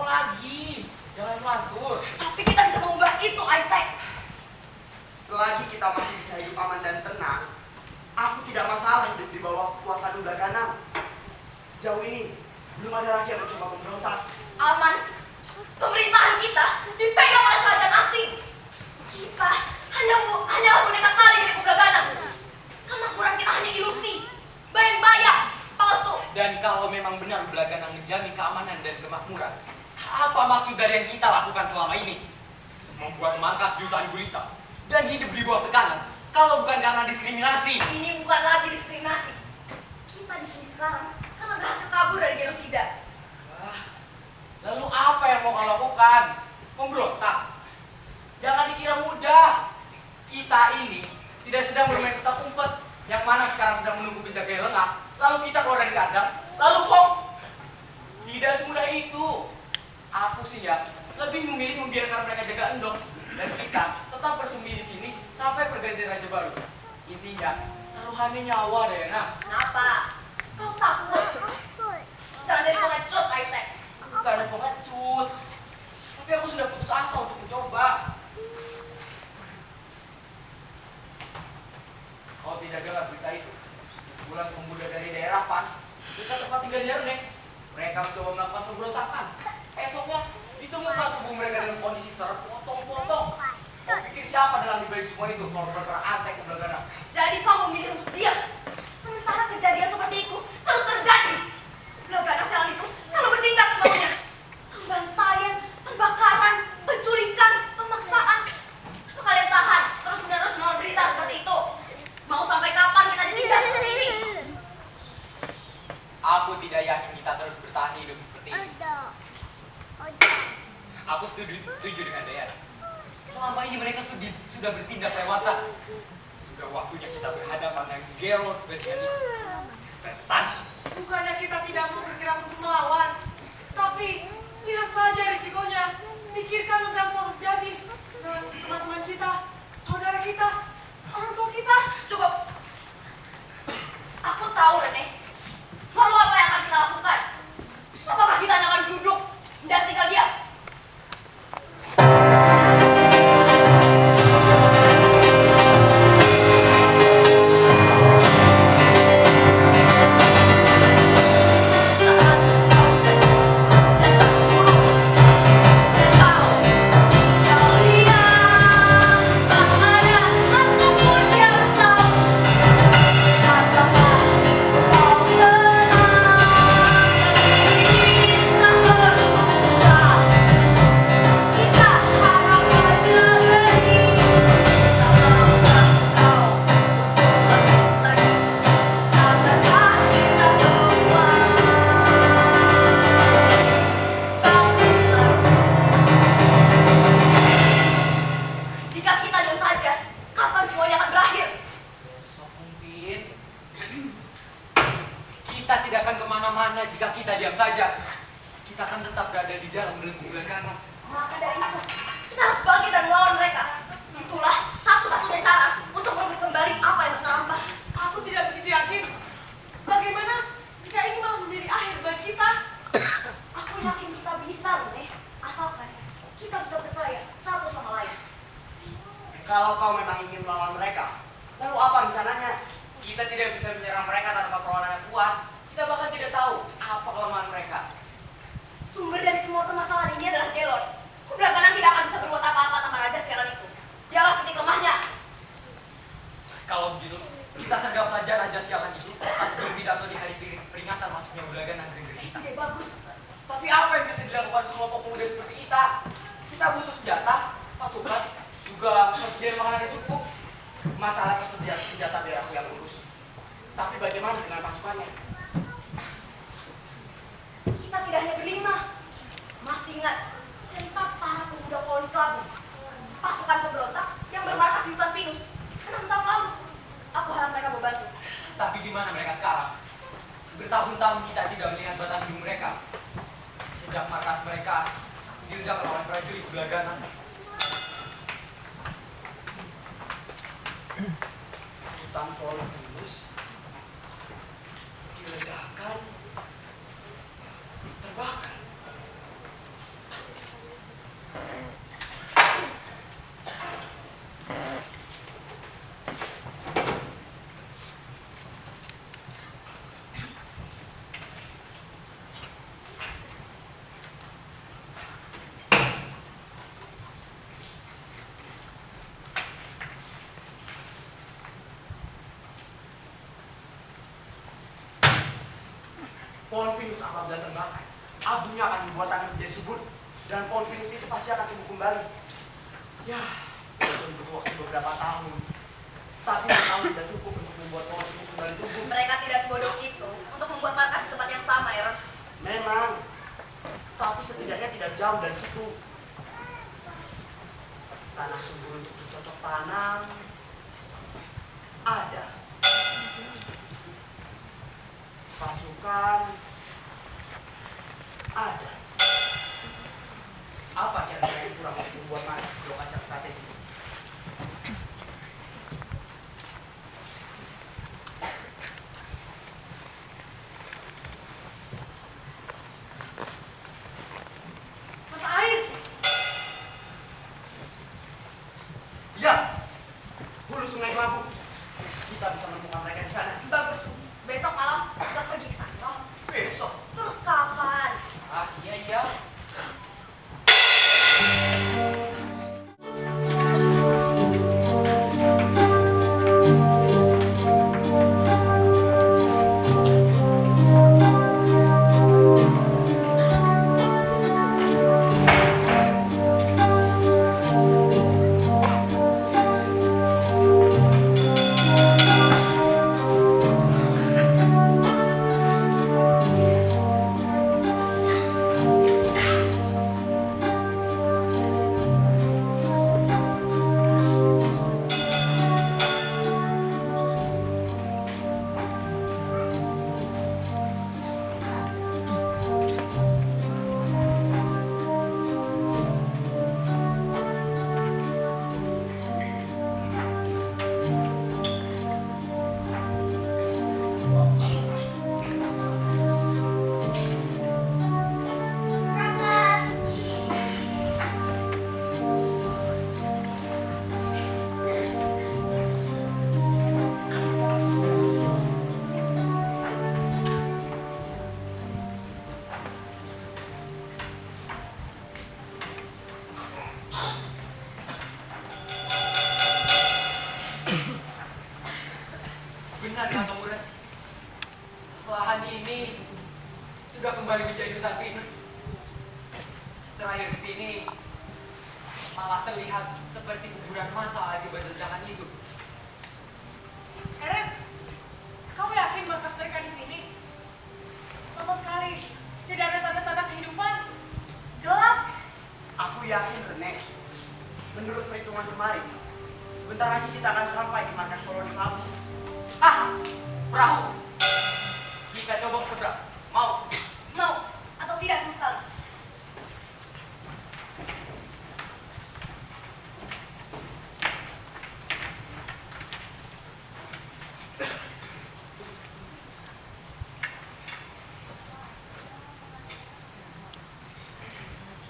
Apa lagi? Jangan melantur. Tapi kita bisa mengubah itu, Isaac. Selagi kita masih bisa hidup aman dan tenang, aku tidak masalah hidup di bawah kekuasaan Ulaganam. Sejauh ini, belum ada lagi yang mencoba memberontak. Aman. Pemerintahan kita dipegang oleh kerajaan asing. Kita hanya boneka kali milik Ulaganam. Kemakmuran kita hanya ilusi, bayang-bayang, palsu. Dan kalau memang benar Ulaganam menjamin keamanan dan kemakmuran, apa maksud dari yang kita lakukan selama ini? Membuat markas di hutan gulita dan hidup di bawah tekanan. Kalau bukan karena diskriminasi. Ini bukan lagi diskriminasi. Kita di sini sekarang karena berhasil kabur dari genosida. Lalu apa yang mau kau lakukan? Memberontak? Jangan dikira mudah. Kita ini tidak sedang bermain petak umpet, yang mana sekarang sedang menunggu penjaga yang lengah. Lalu kita keluar dari kandang, lalu kok? Tidak semudah itu. Aku sih ya, lebih memilih membiarkan mereka jaga endong. Dan kita tetap bersembunyi di sini sampai pergantian raja baru. Intinya, taruhannya nyawa, Diana. Kenapa? Kau takut? Jangan jadi pengecut, Isaac. Aku gak ada pengecut. Tapi aku sudah putus asa untuk mencoba. Kau tidak dengar berita itu? Bulan pemuda dari daerah Pan, dekat tempat tinggal Yernek, mereka mencoba melakukan pemberontakan. Esoknya, ditemukan tubuh mereka dalam kondisi terpotong-potong. Kau pikir siapa dalam dibalik semua itu? Korban berantek ke Ulaganam. Jadi kau memilih untuk diam. Sementara kejadian seperti itu terus terjadi. Ulaganam sialan itu selalu bertindak semuanya. Pembantaian, pembakaran, penculikan, pemaksaan. Apa kalian tahan terus-menerus menolak berita seperti itu? Mau sampai kapan kita ditindas seperti ini? Aku tidak yakin kita terus bertahan hidup seperti ini. Aku setuju dengan Diana. Selama ini mereka sudah bertindak lewatan. Sudah waktunya kita berhadapan dengan Geralt Bergani. Setan. Bukannya kita tidak mau bergerak untuk melawan, tapi lihat saja risikonya. Pikirkan apa yang telah terjadi dengan teman-teman kita, saudara kita, orang tua kita. Cukup. Aku tahu, Rene. Lalu apa yang akan kita lakukan? Apakah kita hanya akan duduk dan tinggal diam? Kalau kau memang ingin melawan mereka, lalu apa rencananya? Kita tidak bisa menyerang mereka tanpa perlawanan yang kuat. Kita bahkan tidak tahu apa kelemahan mereka. Sumber dari semua permasalahan ini adalah Gelon. Ulaganam tidak akan bisa berbuat apa-apa tanpa raja sialan itu. Dialah titik lemahnya. Kalau begitu, kita sergap saja raja sialan itu saat berpidato di hari peringatan masuknya Ulaganam ke negeri kita. Ide bagus. Tapi apa yang bisa dilakukan sekelompok pemuda seperti kita? Kita butuh senjata, pasukan, juga persediaan makanan yang cukup. Masalah persediaan senjata biar aku yang urus. Tapi bagaimana dengan pasukannya? Kita tidak hanya berlima. Masih ingat cerita para pemuda Koloni Kelabu? Pasukan pemberontak yang bermarkas di hutan pinus 6 tahun lalu. Aku harap mereka membantu. Tapi di mana mereka sekarang? Bertahun-tahun kita tidak melihat batang hidung mereka. Sejak markas mereka diledakkan oleh prajurit Ulaganam. Hutan pohon pinus diledakkan, terbakar. Pohon pinus apabila terbakar, abunya akan membuat tanah menjadi subur, dan pohon pinus itu pasti akan tumbuh kembali. Ya, itu butuh waktu beberapa tahun. Tapi tahun sudah cukup untuk membuat pohon pinus kembali tumbuh. Mereka tidak sebodoh itu untuk membuat markas di tempat yang sama, Aaron. Memang, tapi setidaknya tidak jauh dari situ. Tanah subur untuk bercocok tanam ada. Pasukan ada. Apa kira-kira yang kurang untuk membuat markas di lokasi yang strategis? Mata air. Ya, hulu Sungai Kelabu. Kita bisa menemukan mereka di sana. Bagus. Besok malam kita pergi ke sana. Besok. Terus kapan? Ah, iya. Benar ya, Kang Murad. Lahan ini sudah kembali menjadi hutan pinus. Terakhir di sini malah terlihat seperti kuburan massal akibat ledakan itu. Eren, kamu yakin markas mereka di sini? Sama sekali tidak ada tanda-tanda kehidupan. Gelap. Aku yakin, Rene. Menurut perhitungan kemarin, sebentar lagi kita akan sampai di markas koloni Kelabu. Ah, perahu. Kita coba seberang. Mau? Mau atau tidak sama sekali?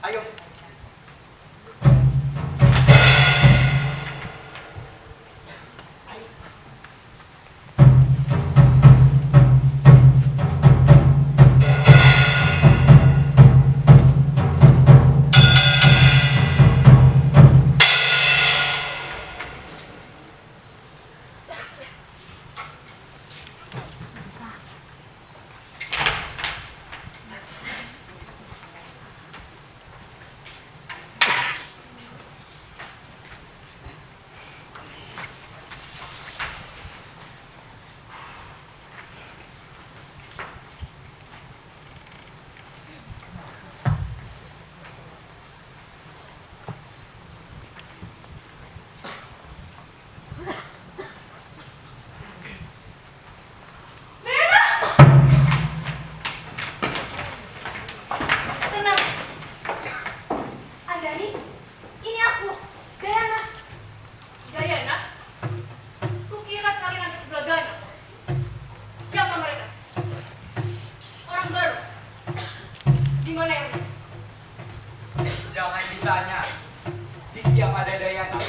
Ayo. Ayo. Tenang. Andani, ini aku, Dayana. Dayana, kukira kalian anak Bragana. Siapa mereka? Orang baru. Di mana Ernest? Jangan ditanya. Di setiap ada Dayana,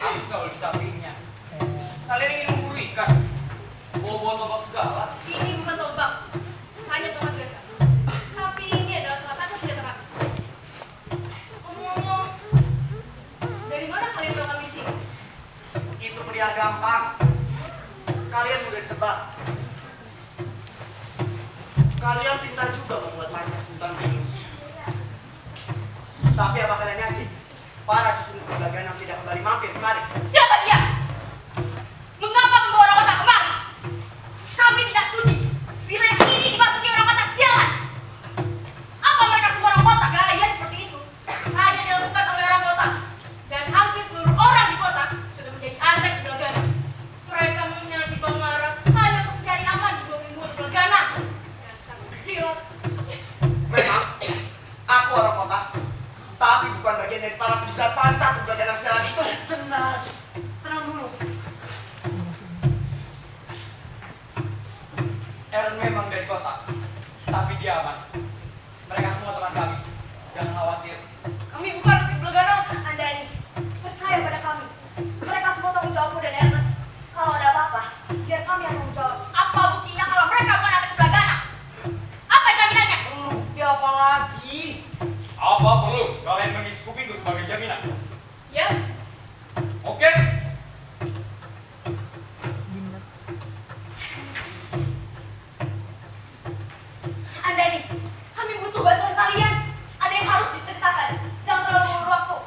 aku selalu di sampingnya. Kalian ingin memburu ikan? Bawa-bawa tombak segala? Ini bukan tombak, hanya tempat biasa. Tapi ini adalah salah satu senjata kami. Ngomong-ngomong, dari mana kalian tahu kami di sini? Itu pria gampang. Kalian mudah ditebak. Kalian pintar juga membuat markas Sultan Venus. Tapi apa kalian yakin para cucu Negara tidak kembali mampir kemari? Siapa dia? Mengapa membawa orang kota kemari? Kami tidak sudi wilayah ini dimasuki orang kota sialan. Apa mereka semua orang kota? Gaya seperti itu hanya dilakukan oleh orang kota, dan hampir seluruh orang di kota sudah menjadi antek di Blagana. Mereka menyelidiki Bangara hanya untuk mencari aman di bawah lindungan Blagana. Dasar kecil. Memang aku orang kota, tapi bukan bagian dari para penjaga pantat Blagana sialan itu. Tenang dulu. Aaron memang dari kota, tapi dia aman. Mereka semua teman kami. Jangan khawatir. Kami bukan di Blagana. Andani, percaya pada kami. Mereka semua tanggung jawabmu dan Ernest. Kalau ada apa-apa, biar kami yang tanggung jawab. Apa buktinya kalau mereka bukan anak Blagana? Apa jaminannya? Bukti apa lagi? Apa perlu kalian mengisi kupingku sebagai jaminan? Ya, Oke? Andani, kami butuh bantuan kalian. Ada yang harus diceritakan. Jangan terlalu ngulur waktu.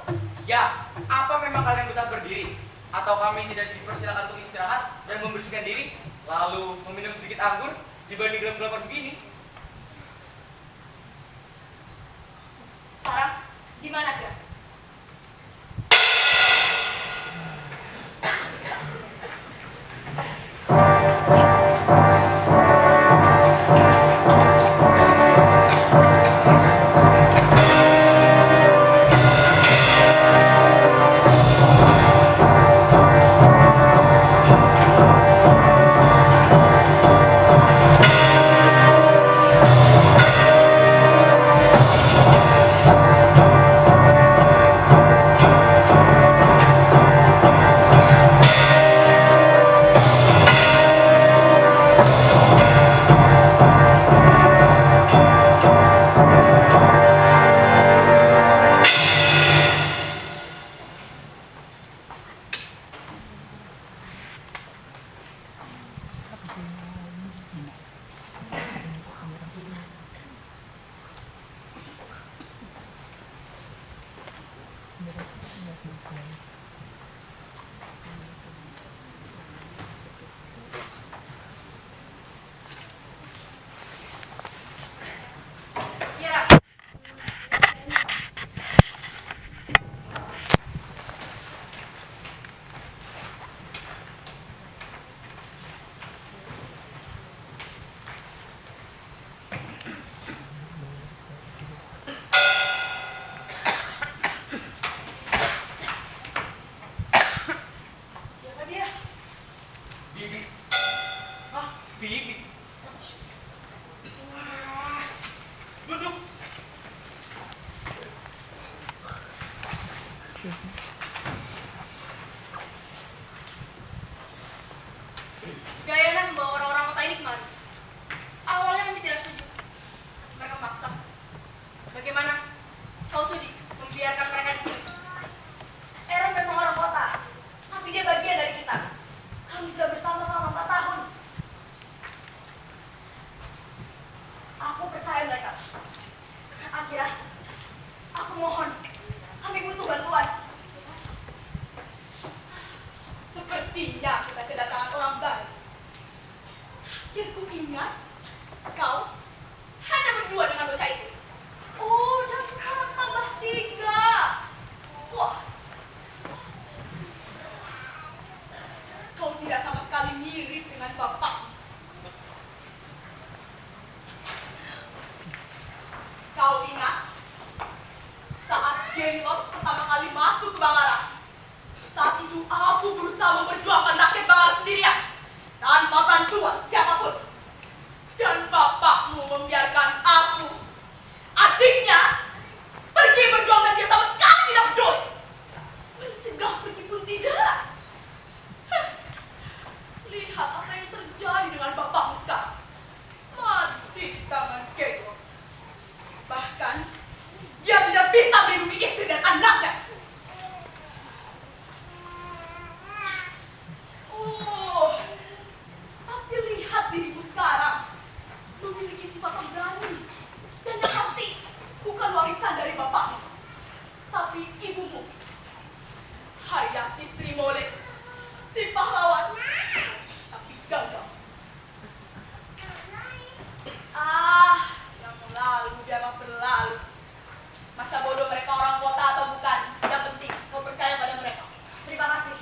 Ya, apa memang kalian betah berdiri? Atau kami tidak dipersilakan untuk istirahat dan membersihkan diri, lalu meminum sedikit anggur dibanding gelap-gelapan begini? Sekarang, di mana Gra? Kira. Siapa dia? Bibi. Hah? Bibi. Duduk. Gayana membawa orang-orang kota ini kemari. Awalnya kami tidak setuju. Mereka maksa. Bagaimana? Kau sudi membiarkan mereka di sini? Aaron memang orang kota, tapi dia bagian dari kita. Kami sudah bersama selama 4 tahun. Aku percaya mereka. Akira, aku mohon, kami butuh bantuan. Sepertinya kita kedatangan orang baru. Terakhir ku ingat, kau hanya berdua dengan bocah itu. Oh, dan sekarang tambah 3. Wah, kau tidak sama sekali mirip dengan bapak. Kau ingat saat Gaylord pertama kali masuk ke Bangara? Saat itu aku berusaha memperjuangkan rakyat Bangara sendirian tanpa bantuan siapapun. Dan bapakmu membiarkan aku, adiknya, pergi berjuang dan dia sama sekali tidak peduli. Mencegah pergi pun tidak. Heh. Lihat apa yang terjadi dengan bapakmu sekarang. Mati di tangan Gaylord. Bahkan dia tidak bisa melindungi istri dan anaknya. Oh, tapi lihat dirimu sekarang memiliki sifat tapi ibumu, Haryati Sri Mole, si pahlawan, tapi gagal. Yang lalu biarlah berlalu. Masa bodoh mereka orang kota atau bukan, yang penting kau percaya pada mereka. Terima kasih.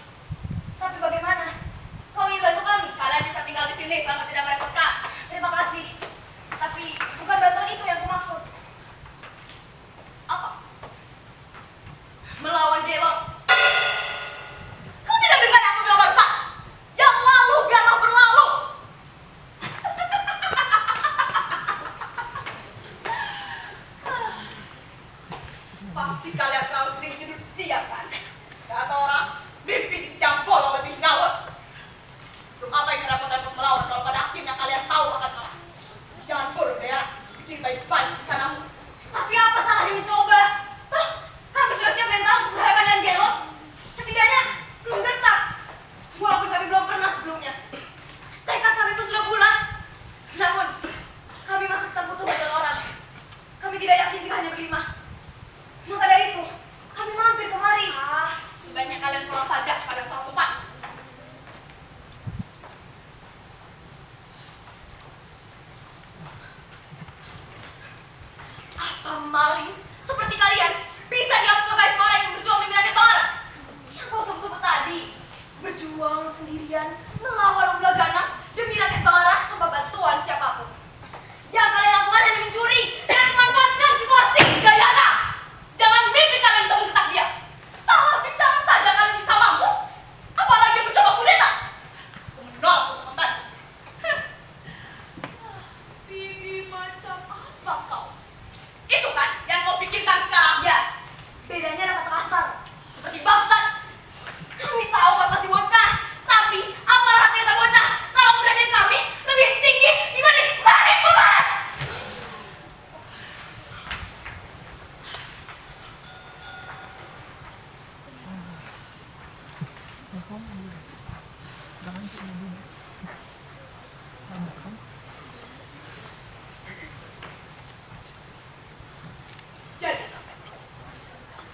Tapi bagaimana? Kau ingin bantu kami? Kalian bisa tinggal di sini selama tidak merepotkan. Terima kasih. Tapi bukan bantuan itu yang kumaksud. Apa? Melawan Gelot. Kau tidak dengar aku bilang bangsa? Yang lalu biarlah berlalu. Pasti kalian terlalu sering tidur siang kan? Kata orang, mimpi di siang bolong lebih ngawur. Untuk apa yang repot-repot melawan kalau pada akhirnya kalian tahu akan kalah? Jangan bodoh daerah, bikin baik-baik rencanamu. Tapi apa salahnya mencoba? Toh, kami sudah siap mental untuk berhadapan dengan Gelot. Setidaknya menggertak. Walaupun kami belum pernah sebelumnya. Tekad kami pun sudah bulat. Namun, kami masih tetap butuh bantuan orang. Kami tidak yakin jika hanya berlima. Maka dari itu, kami mampir kemari. Sebaiknya kalian pulang saja, kalian salah tempat. Apa maling seperti kalian bisa diabsorbai seorang yang berjuang demi rakyat Bangara? Yang kau sebut-sebut tadi, berjuang sendirian melawan Ublagana demi rakyat Bangara tanpa bantuan siapapun. Yang kalian lakukan hanya mencuri dan memanfaatkan situasi. Dayana, jangan mimpi kalian bisa mencetak dia. Salah bicara saja kalian bisa mampus. Apalagi mencoba kudeta. Aku menolak untuk membantu. Bibi macam apa kau? Itu kan yang kau pikirkan sekarang? Ya, bedanya ada kata kasar. Seperti bangsat. Kami tahu kau masih bocah. Tapi, apa arti kata bocah? Kalau keberanian kami lebih tinggi dibanding balik pemalas. Jadi,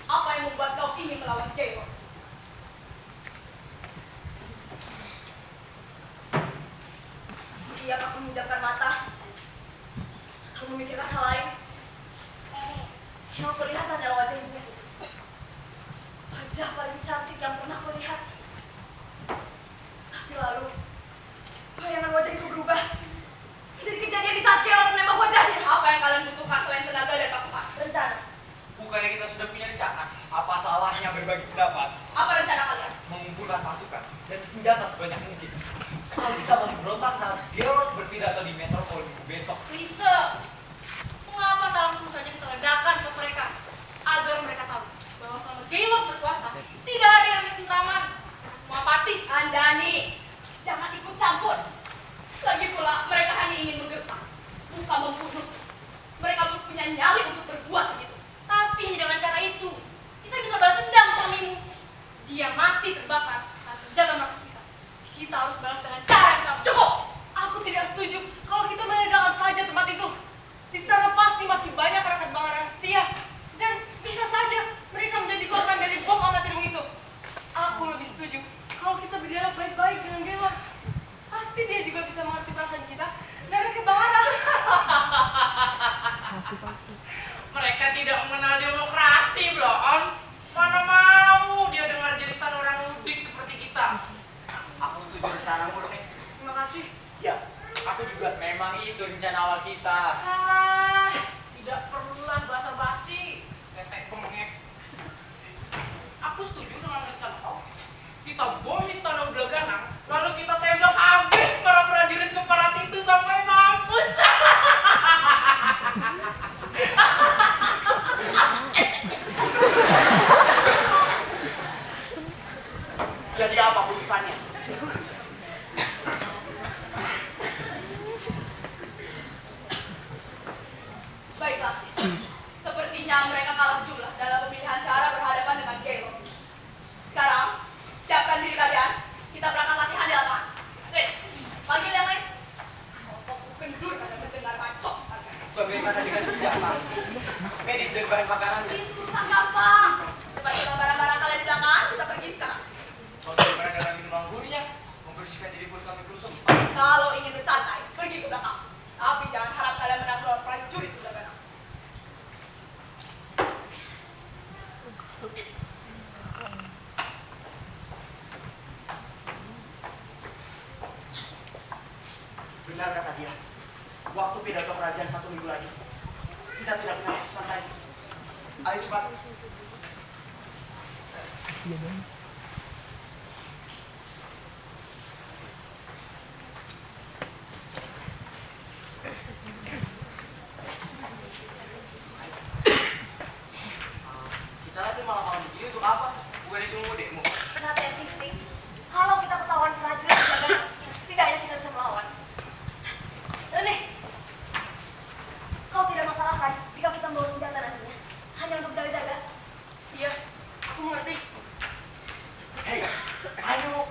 apa yang membuat kau ingin melawan Gelot? Setiap aku memejamkan mata atau memikirkan hal lain, yang aku lihat hanyalah wajah ibuku. Wajah paling cantik yang pernah aku lihat. Tapi lalu, bayangan wajah itu berubah menjadi kejadian di saat Gelot menembak wajahnya. Apa yang kalian butuhkan selain tenaga dan pasukan? Rencana. Bukannya kita sudah punya rencana? Apa salahnya berbagi pendapat? Apa rencana kalian? Mengumpulkan pasukan dan senjata sebanyak mungkin. Kalau kita memberontak saat Gelot berpidato di metropol besok. Lisa, mengapa tak langsung saja kita ledakan ke mereka agar mereka tahu bahwa selama Gelot berkuasa tidak ada yang ketentraman. Mereka semua apatis. Andani, jangan ikut campur. Lagi pula mereka hanya ingin menggertak, bukan membunuh. Mereka punya nyali untuk berbuat begitu. Tapi hanya dengan cara itu kita bisa balas dendam suamimu. Dia mati terbakar saat menjaga markas kita. Kita harus balas dengan cara yang sama. Cukup! Aku tidak setuju kalau kita meledakan saja tempat itu. Di sana pasti masih banyak rakyat Bangara yang setia. Dan bisa saja mereka menjadi korban dari bom amatirmu itu. Aku lebih setuju kalau kita berdialog baik-baik dengan Gelot. Pasti dia juga bisa mengerti perasaan kita dan rakyat Bangara. Mereka tidak mengenal demokrasi, Blon. Mana mau dia dengar jeritan orang mudik seperti kita. Aku setuju rencana murni. Terima kasih. Ya, aku juga. Memang itu rencana awal kita. Tidak perlulah basa-basi. Tetek bengek. Aku setuju dengan rencana kau. Kita bom istana Ublagana, lalu kita tembak habis para prajurit keparat itu sampai mampus. Jadi apa putusannya? Baiklah, sepertinya mereka kalah jumlah dalam pemilihan cara berhadapan dengan Gelot. Sekarang, siapkan diri kalian Benar kata dia. Waktu pidato kerajaan 1 minggu lagi. Kita tidak punya waktu santai. Ayo cepat. Kita lagi malam-malam begini untuk apa? Bukannya cuma mau demo. Latihan fisik. Kalau kita ketahuan prajurit jaga, setidaknya kita bisa melawan. Rene, kau tidak masalah kan jika kita membawa senjata nantinya? Hanya untuk jaga-jaga. Iya, aku mengerti. Hei, ayo.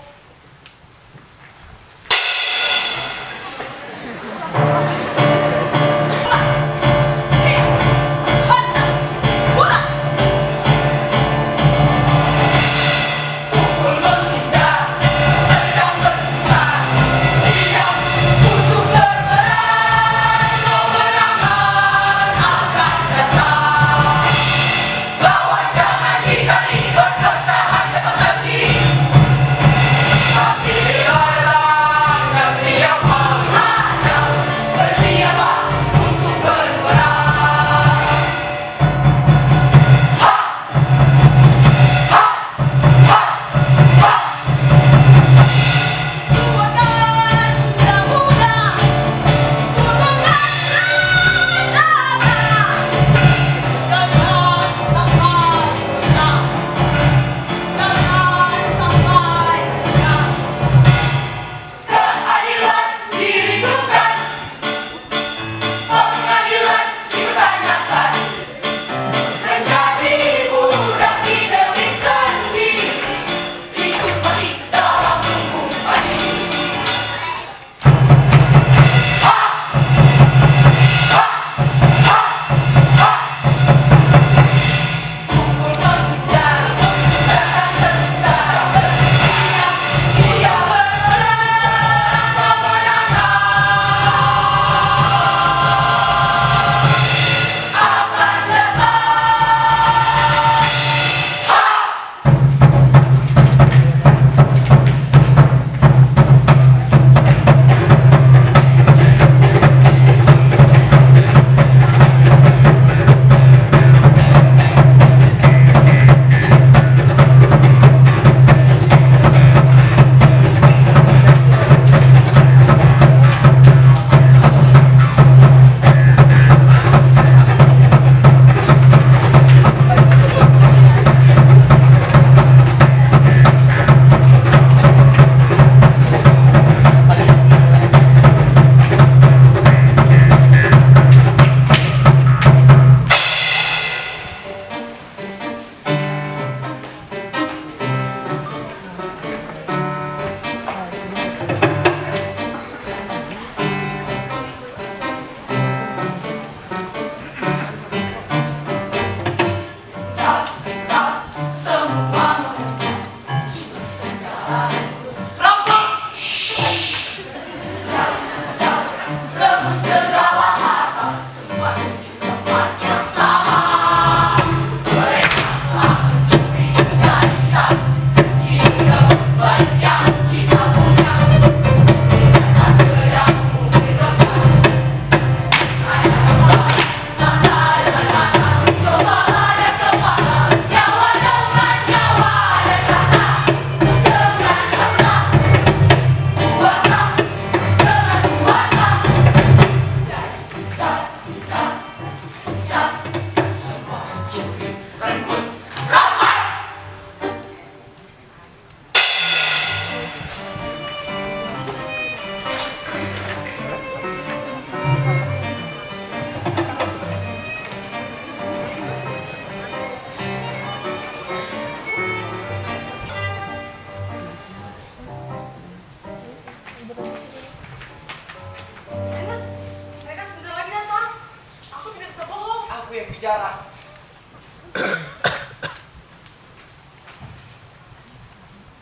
bicara.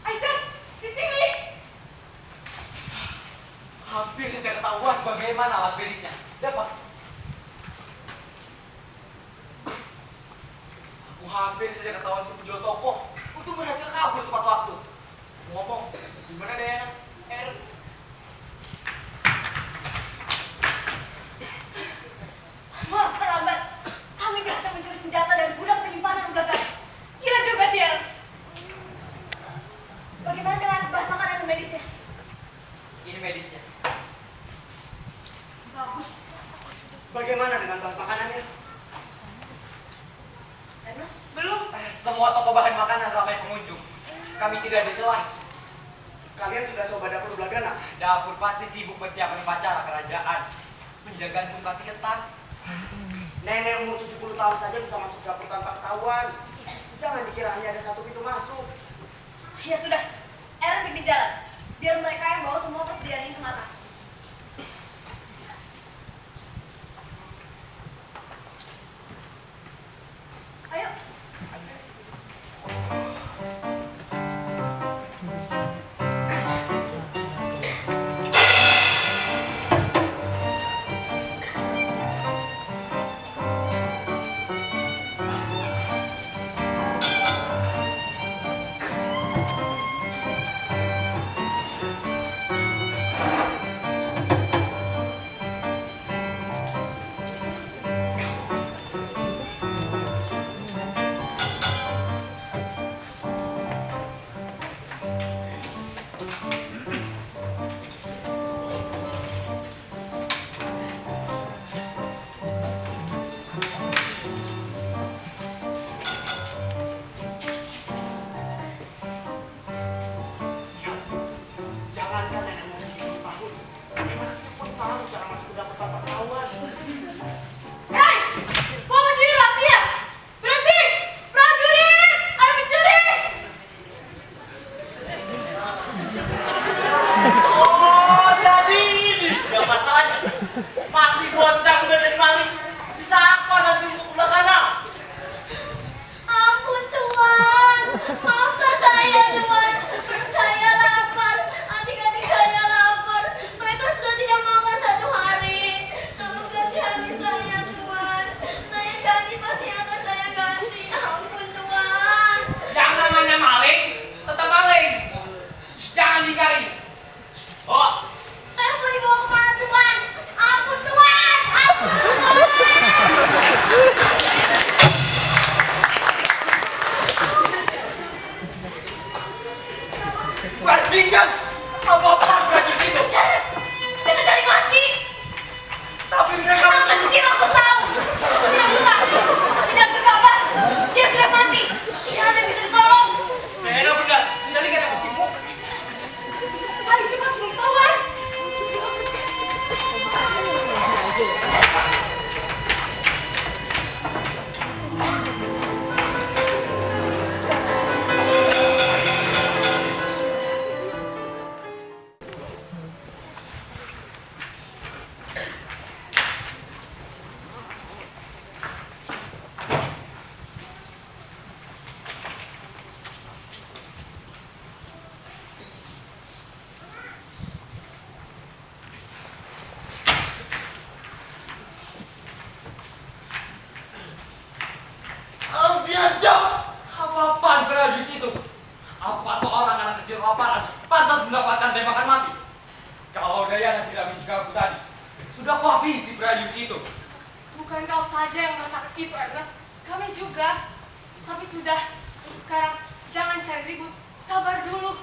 Aisyah, di sini. Hampir saja ketahuan bagaimana alat medisnya. Dapat. Aku hampir saja ketahuan si penjual toko untuk berhasil kabur tepat waktu. Ngomong, gimana Dayana? Semua toko bahan makanan ramai pengunjung. Kami tidak dicela. Kalian sudah coba dapur Blagana? Dapur pasti sibuk persiapan upacara kerajaan. Penjagaan pun pasti ketat. Nenek umur 70 tahun saja bisa masuk dapur tanpa ketahuan. Jangan dikira hanya ada satu pintu masuk. Ya sudah, Eren pimpin jalan. Biar mereka yang bawa semua persediaan ini ke atas. Ayo. Jangankan nenek umur 70 tahun. Memang cepat tahu cara masuk ke dapur tanpa ketahuan. Hei! Mau mencuri rapian! Berhenti! Prajurit! Ada pencuri! Oh, jadi ini sudah masalahnya. Masih bocah sudah jadi maling. Bisa apa nanti untuk Blagana? Ampun Tuan! Maafkan saya Tuan! Perut saya lapar, adik-adik saya lapar. Mereka sudah tidak makan 1 hari. Tolong kasihani saya Tuan. Saya janji pasti akan saya ganti. Ampun Tuan! Yang namanya maling, tetap maling. Jangan dikali. Oh, Saya mau dibawa kemana Tuan? Ampun Tuan! Ampun Tuan! Bajingan! Apa-apa prajurit itu? Yes! Kita cari mati! Tapi mereka Anak kecil aku tahu! Aku tidak buta! Aku tidak gegabah! Dia sudah mati! Tidak ada yang bisa ditolong! Nena benar. Kendalikan emosimu. Ayo cepat sebelum Tuan! Biadab! Apa-apaan prajurit itu? Apa seorang anak kecil kelaparan pantas mendapatkan tembakan mati? Kalau Dayana tidak mencegah aku tadi, sudah ku habisi prajurit itu. Bukan kau saja yang merasa itu, Ernest. Kami juga. Tapi sudah, untuk sekarang jangan cari ribut. Sabar dulu.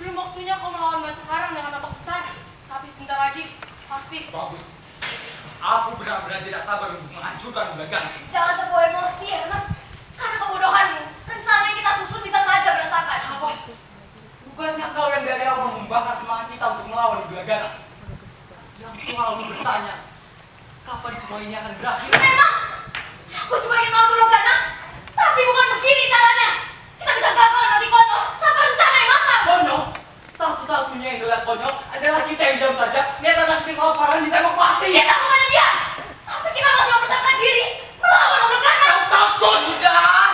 Belum waktunya kau melawan batu karang dengan nama besar. Tapi sebentar lagi, pasti. Bagus. Aku benar-benar tidak sabar untuk menghancurkan Blagana. Jangan terbawa emosi, Ernest. Karena kebodohanmu, rencana yang kita susun bisa saja berantakan. Apa? Bukannya kau yang dari awal membakar semangat kita untuk melawan Blagana? Yang selalu bertanya, kapan semua ini akan berakhir? Memang, aku juga ingin melawan Blagana. Tapi bukan begini caranya. Kita bisa gagal nanti kono tanpa rencana yang matang. Konyol? Satu-satunya yang terlihat konyol adalah kita yang diam saja lihat anak kecil kelaparan ditembak mati. Kita bukannya dia. Tapi kita masih mempersiapkan diri melawan Blagana. Kau takut? Udah!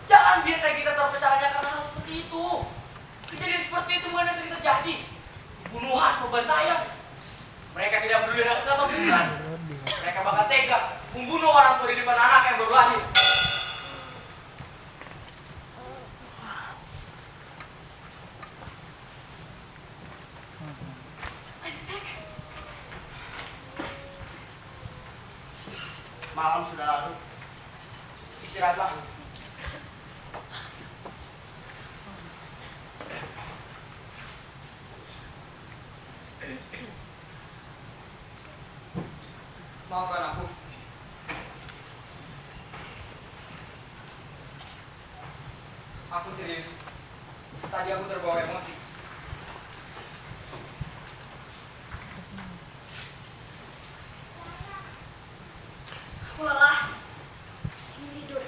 Jangan biarkan kita terpecah hanya karena hal seperti itu. Kejadian seperti itu bukan sering terjadi. Pembunuhan, pembantaian. Mereka tidak peduli dengan kecil atau bukan. Mereka bakal tega membunuh orang tua di depan anak yang baru lahir. Isaac, malam sudah larut. Istirahatlah. Maafkan aku. Aku serius. Tadi aku terbawa emosi. Aku lelah. Ingin tidur.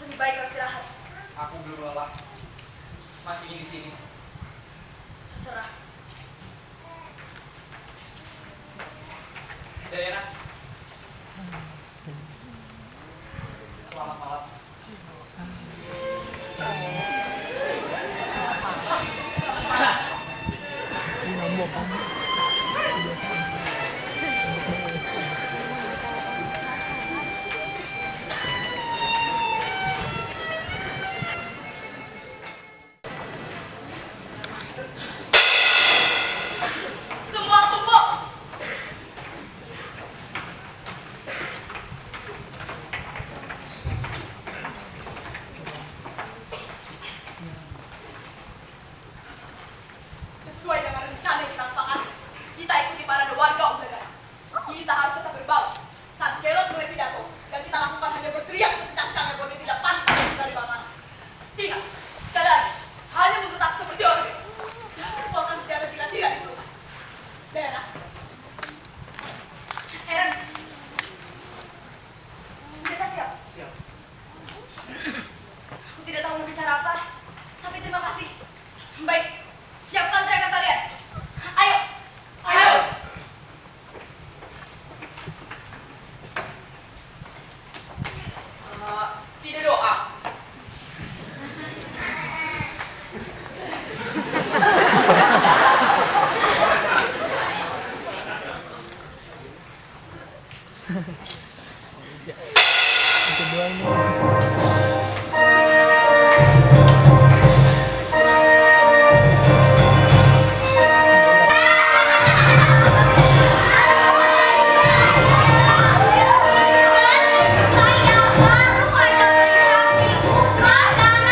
Lebih baik kau istirahat. Aku belum lelah. Masih ingin di sini. Terserah. Daerah. Selamat malam. Semua tumpuk. Sesuai dengan rencana yang kita sepakati, kita ikuti parade warga Om Negara. Kita harus tetap berbau. Saat Kelot mulai pidato, yang kita lakukan hanya berteriak sekencang-kencangnya bahwa dia tidak pantas dari mana. Ingat, sekali lagi, hanya menggetak seperti orang. Jangan membawakan senjata jika tidak diperlukan. Daerah. Eren. Senjata siap. Siap. Aku tidak tahu mau bicara apa, tapi terima kasih. Baik, siapkan teriakan kalian. Ayo. Ayo. Tidak doa. Saya baru aja melihat putra dan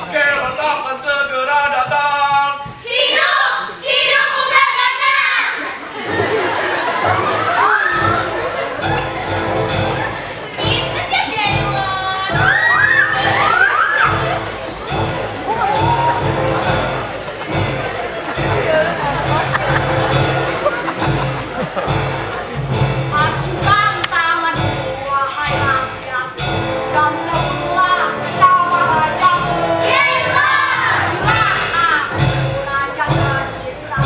Kelot akan segera datang. Hidup! Hidup putra ganda! Itu dia Gelon. Ajukan tanganmu, wahai laki-laki, dan sebutlah nama rajamu. Gelon! Aku raja tercinta,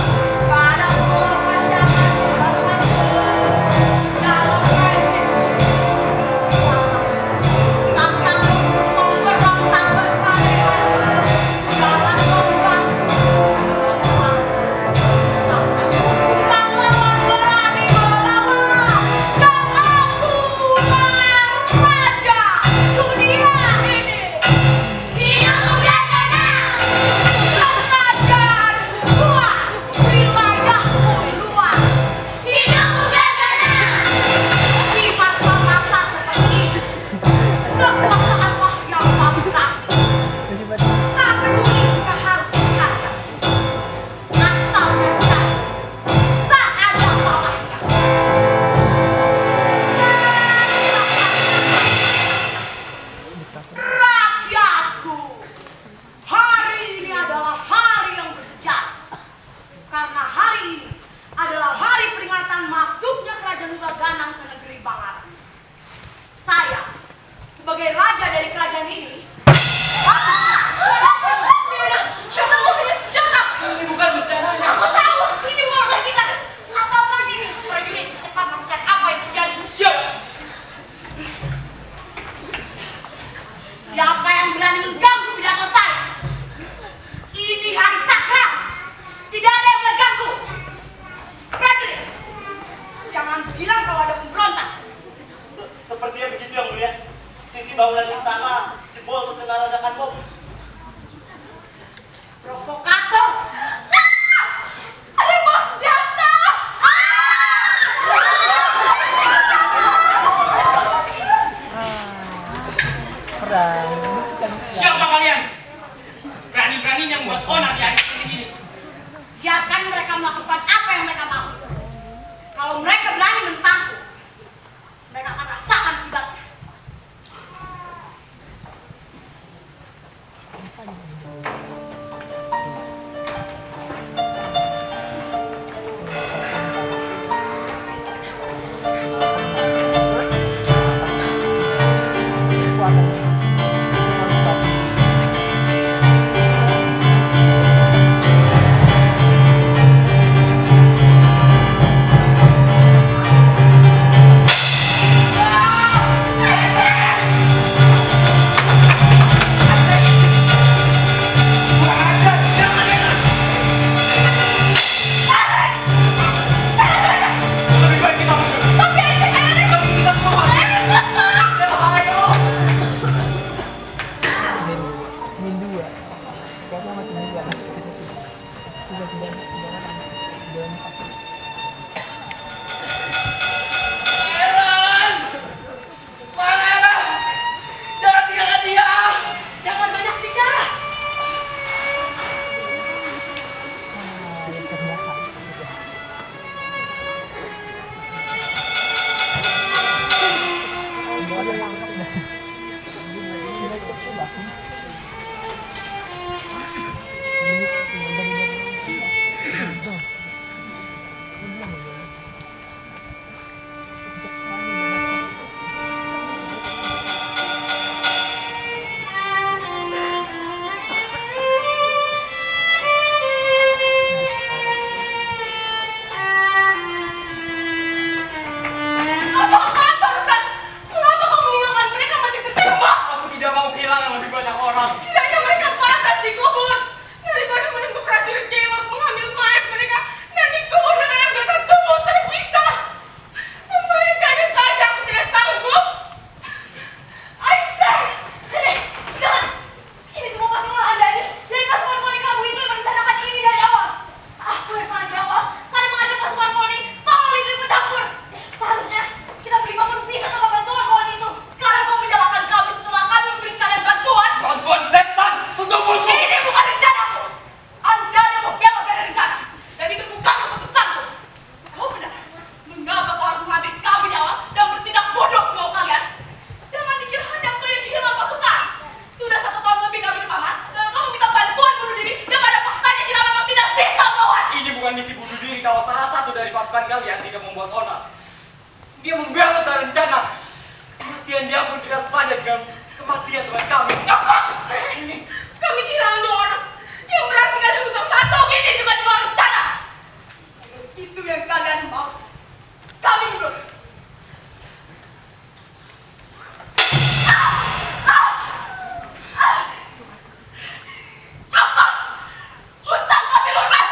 pada pemandangan berhati. Kalau tak sanggup memberontak berkali-kali, jangan mengganggu semua. Tak sanggup melawan berani melawan, dan akulah raja dunia ini. Hidup Gandana! Kerajaan kuat, wilayahku luas. Hidup Gandana! Di masa-masa seperti ini, kekuasaanlah yang paling tahu. Tak peduli jika harus berkata, asal berkata, tak ada salahnya. Rakyatku, hari ini adalah hari yang bersejarah. Karena hari ini adalah hari peringatan masuknya Kerajaan Uraganang ke negeri Bangaran. Saya, sebagai raja dari kerajaan ini, kita mau punya senjata. Ini bukan rencananya. Aku tahu, ini bukan oleh kita. Apa ini? Prajurit, cepat lakukan apa yang terjadi. Siap. Siapa yang berani mengganggu pidato saya? Ini hari sakral. Tidak ada yang berganggu. Prajurit, jangan bilang kalau ada pemberontak. bangunan istana jebol terkena ledakan bom. Provokator! Ah! Ada yang bawa senjata! Siapa kalian? Berani-beraninya membuat onar di air seperti ini. Biarkan mereka melakukan apa yang mereka mau. Kalau mereka berani menentangku, mereka akan rasakan akibatnya. Lebih baik kita mundur. Tapi kita semua mati. Ayo. Aaron! Mana Aaron? Jangan tinggalkan dia. Jangan banyak bicara. Apaan barusan? Kenapa kau meninggalkan mereka mati tertembak? Aku tidak mau kehilangan lebih banyak orang. Setidaknya mereka pantas dikubur daripada menunggu prajurit Gewang mengambil mayat mereka dan dikubur dengan anggota tubuh terpisah. Membayangkannya saja aku tidak sanggup. Aisyah, Nenek, jangan. Ini semua pasti ulah Anda ini. Dari pasukan koni kamu itu yang merencanakan ini dari awal. Aku yang salah di awal karena mengajak pasukan koni. Tolong itu ikut campur. Seharusnya kita beri bangun bisa sama bantuan koni itu. Sekarang kau menyalahkan kami setelah kami memberi kalian bantuan. Bantuan setan untuk mulutmu. Ini bukan rencanaku. Anda yang membelot dari rencana. Dan itu bukan keputusanku. Kau benar. Mengapa kau harus menghabis kami nyawa dan bertindak bodoh semua kalian? Jangan dikira hanya kau yang kehilangan pasukan. Sudah 1 tahun lebih kami di paman, lalu kamu minta bantuan bunuh diri dan pada faktanya kita memang tidak bisa melawan. Ini bukan misi bunuh diri kalau salah satu dari pasukan kalian tidak membuat onar. Dia membelot dari rencana. Kematian dia pun tidak sepadan dengan kematian teman kami. Cukup! Ini kami kehilangan 2 orang yang berarti kalian butuh 1 ini juga di luar rencana. Kalau itu yang kalian mau, kami mundur. Cukup! Hutang kami lunas!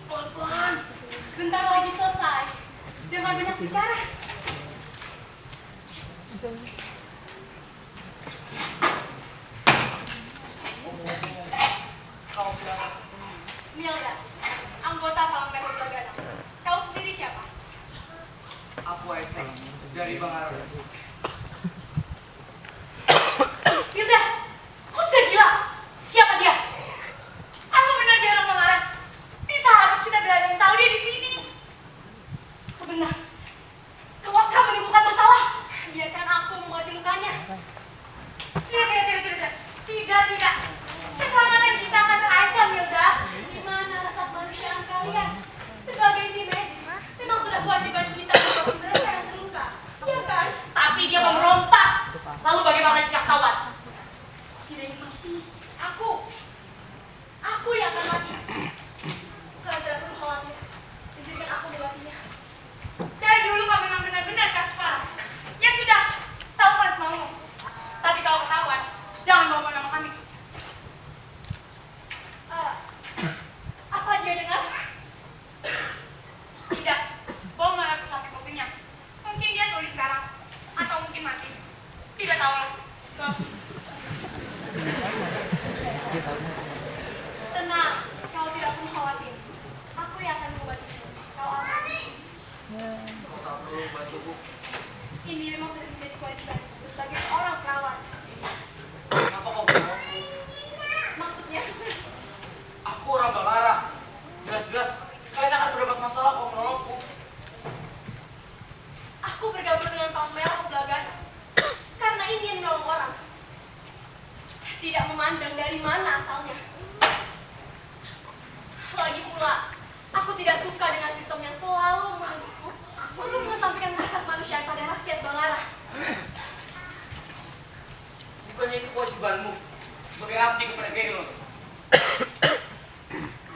Pelan-pelan. Bentar lagi selesai. Jangan banyak bicara. Kau siapa? Milda, anggota Palang Merah Bragana. Kau sendiri siapa? Aku Esek dari Bangaran. Milda, kau sudah gila? Siapa dia? Apa benar dia orang Bangaran? Bisa habis kita berada yang tahu dia di sini. Kau benar. Kau akan menimbulkan masalah. Biarkan aku mengobati lukanya. Tidak. Keselamatan kita akan terancam, Milda. Di mana rasa kemanusiaan kalian? Sebagai tim medis, memang sudah kewajiban kita mengobati mereka yang terluka. Iya kan? Tapi dia pemberontak. mungkin mati. Tidak tahu lah. Bagus. Tenang, kau tidak perlu khawatir. Aku yang akan membantumu. Kau aman. Kau tak perlu bantuku. Ini memang sudah menjadi kewajiban sebagai seorang perawat. Kenapa kau menolongku? Maksudnya, Aku orang Balara. Jelas-jelas kalian akan mendapat masalah kalau menolongku. aku bergabung dengan Palang Merah Belagan karena ingin menolong orang. Tidak memandang dari mana asalnya. Lagi pula, aku tidak suka dengan sistem yang selalu menuntutku untuk mengesampingkan hasrat manusia pada rakyat Balara. Bukannya itu kewajibanmu sebagai abdi kepada Gaylord.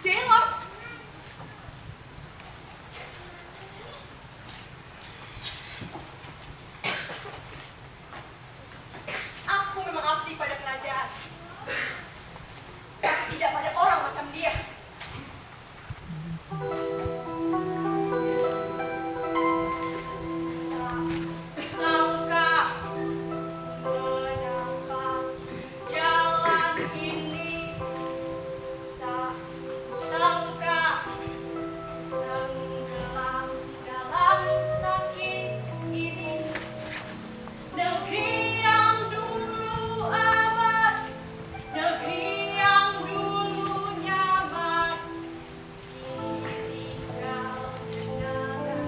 Gaylord, aku memang abdi pada kerajaan, tapi tidak pada orang macam dia. Sangka menapaki jalan ini, tak sangka tenggelam dalam sakit ini. Negeri yang dulu aman, negeri yang dulu nyaman, kini tinggal kenangan.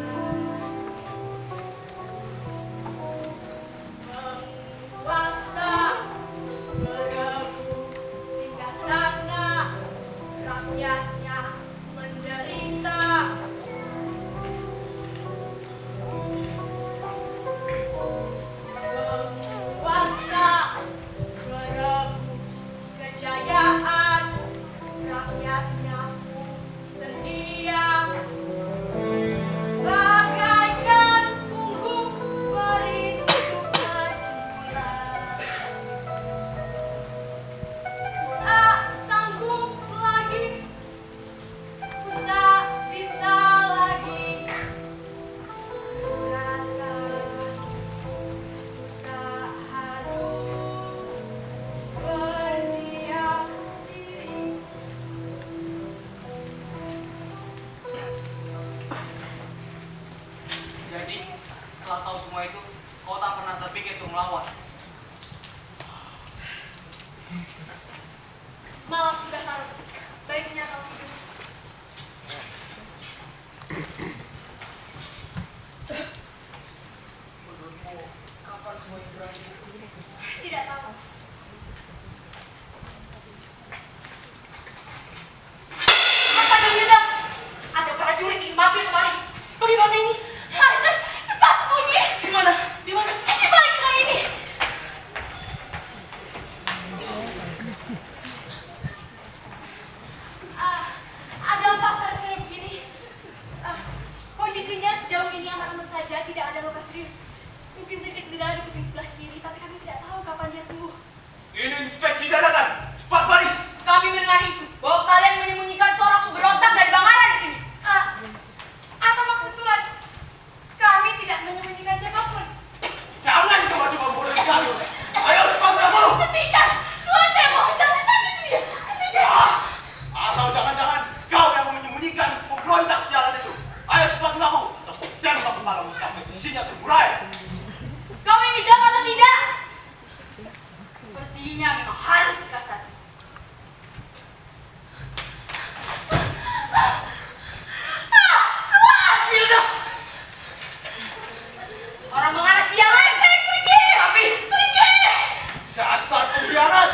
Penguasa berebut singgah sana, rakyatnya menderita. Penguasa berebut kejayaan, rakyatnya pun terdiam. Bagaikan punggung perhitungan bulan, tak sanggup lagi, ku tak bisa lagi, rasa tak harus berdiam diri. Jadi setelah tahu semua itu, kau tak pernah terpikir untuk melawan. Malam sudah larut, sebaiknya kau tidur. Menurutmu, kapan semua ini berakhir? Tidak tahu. Apa yang Yuda? Ada prajurit ingin mampir kemari. Bagaimana ini? Aisyah, cepat sembunyi. Di mana? Di mana? Di balik gerai ini. Ada apa saudara-saudara begini? Kondisinya sejauh ini aman-aman saja, tidak ada luka serius. Mungkin sedikit cedera di kuping sebelah kiri, tapi kami tidak tahu kapan dia sembuh. Ini inspeksi dadakan. Cepat baris. Kami mendengar isu bahwa kalian menyembunyikan seorang pemberontak dari Bangara di sini. Apa maksud Tuhan? Kami tidak menyembunyikan siapapun. Jangan coba-coba bodoh kami. Ayo cepat kabur. Hentikan! Tuhan, saya mohon jangan sakiti dia. Hentikan! Atau jangan-jangan kau yang menyembunyikan pemberontak sialan itu. Ayo cepat mengaku. Atau tembak kepalamu sampai isinya terburai. Kau ini jawab atau tidak? Sepertinya memang harus dikasari. Tuhan! Bildo! Orang Bangara sialan! Pergi! Tapi Pergi! dasar pengkhianat.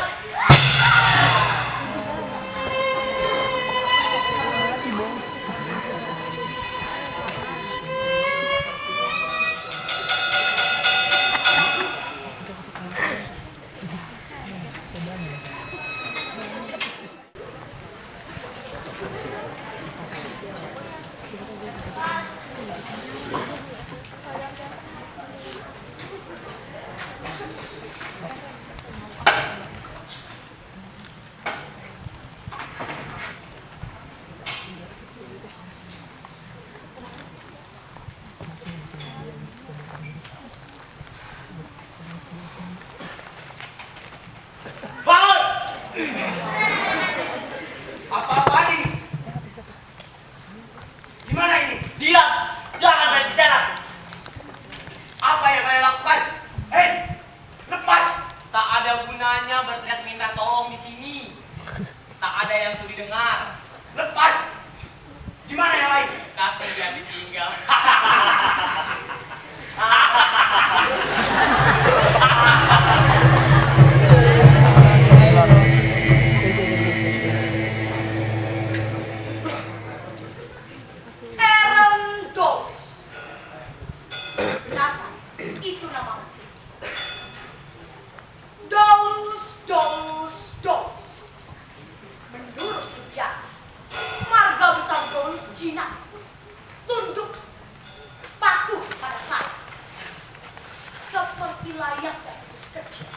seperti layaknya tikus kecil.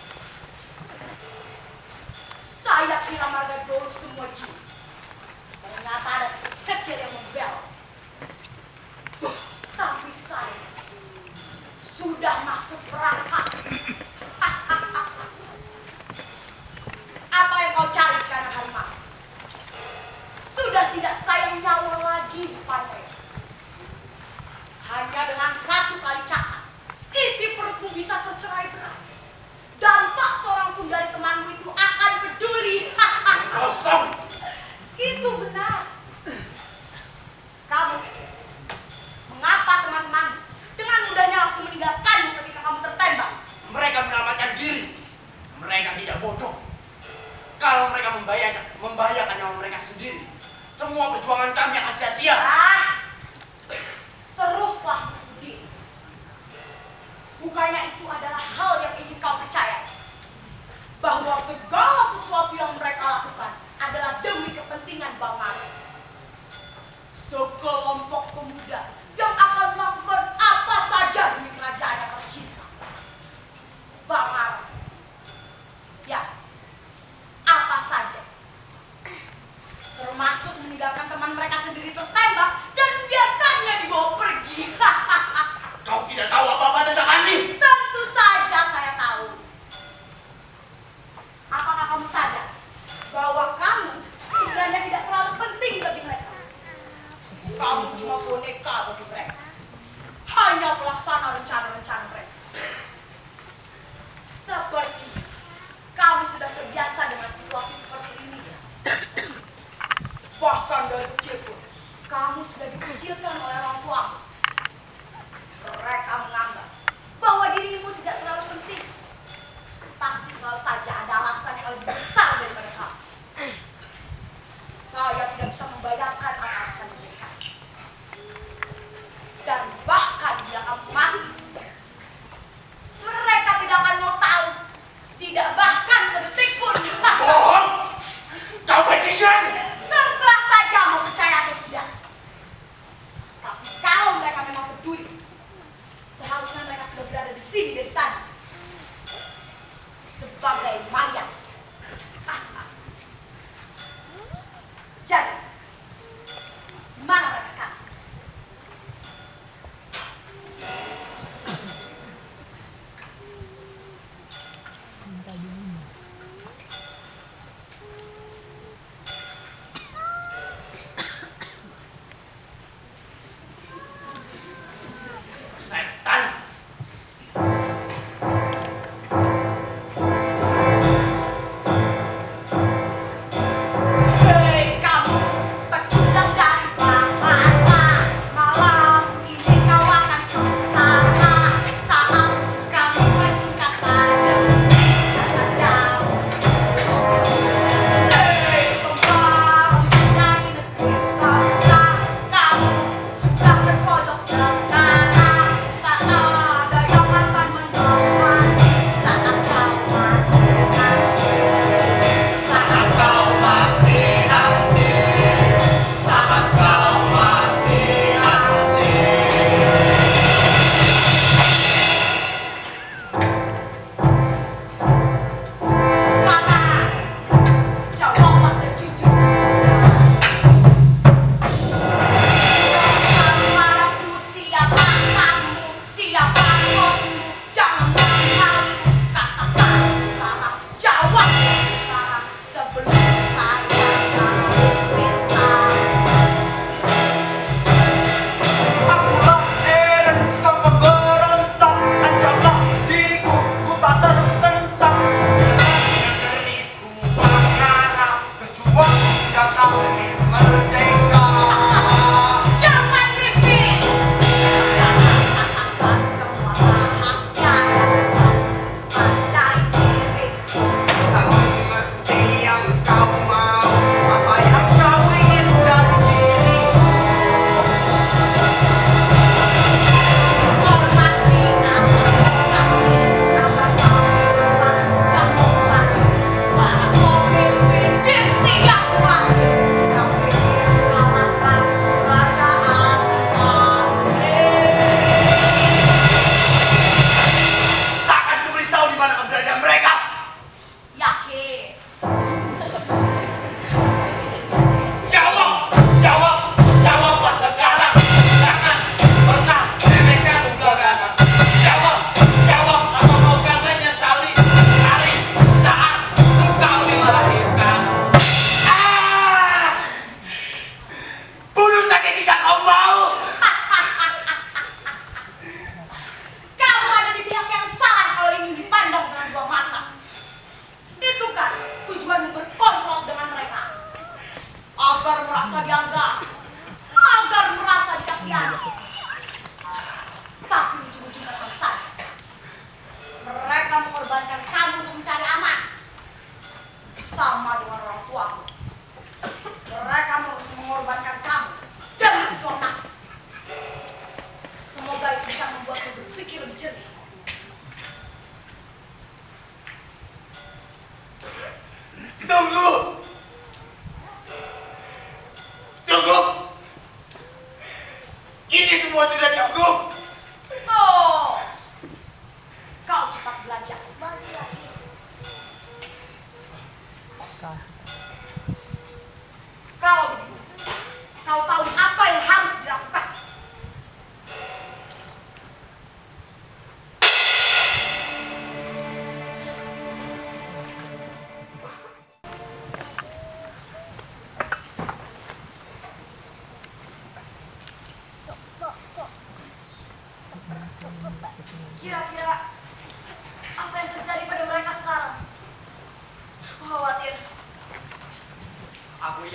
Saya kira marga dulu semua jin. Ternyata ada tikus kecil yang membela. Tapi saya sudah masuk perangkap. Apa yang kau cari karena harimau? Sudah tidak sayang nyawa lagi rupanya. Hanya dengan satu kali cakap, isi perutmu bisa tercerai berai. Dan tak seorang pun dari temanmu itu akan peduli. Kosong. Itu benar. Kamu, mengapa teman-teman dengan mudahnya langsung meninggalkanmu ketika kamu tertembak? Mereka menyelamatkan diri. Mereka tidak bodoh. Kalau mereka membahayakan nyawa mereka sendiri, semua perjuangan kami akan sia-sia. Teruslah mengikuti. Bukannya itu adalah hal yang ingin kau percaya, bahwa segala sesuatu yang mereka lakukan adalah demi kepentingan Bang. Sekelompok pemuda yang akan melakukan apa saja demi kerajaan yang tercinta. Bang, ya, apa saja, termasuk meninggalkan teman mereka sendiri tertembak dan membiarkannya dibawa pergi. Kau tidak tahu apa-apa tentang kami. Tentu saja saya tahu. Apakah kamu sadar bahwa kamu sebenarnya tidak terlalu penting bagi mereka? Kamu cuma boneka bagi mereka. Hanya pelaksana rencana-rencana mereka. Seperti kamu sudah terbiasa dengan situasi seperti ini. Bahkan dari kecil pun, kamu sudah dikucilkan oleh orang tuamu. Mereka menganggap bahwa dirimu tidak terlalu penting. Pasti selalu saja ada alasan yang lebih besar daripada kamu. Saya tidak bisa membayangkan apa alasan mereka. Dan bahkan bila kamu mati, mereka tidak akan mau tahu. Tidak bahkan sedetik pun. Bohong. Kau bajingan. Terserah saja mau percaya atau tidak. Tapi kalau mereka memang peduli, seharusnya mereka sudah berada di sini dari tadi. Sebagai mayat. Jadi, di mana mereka sekarang? Setan.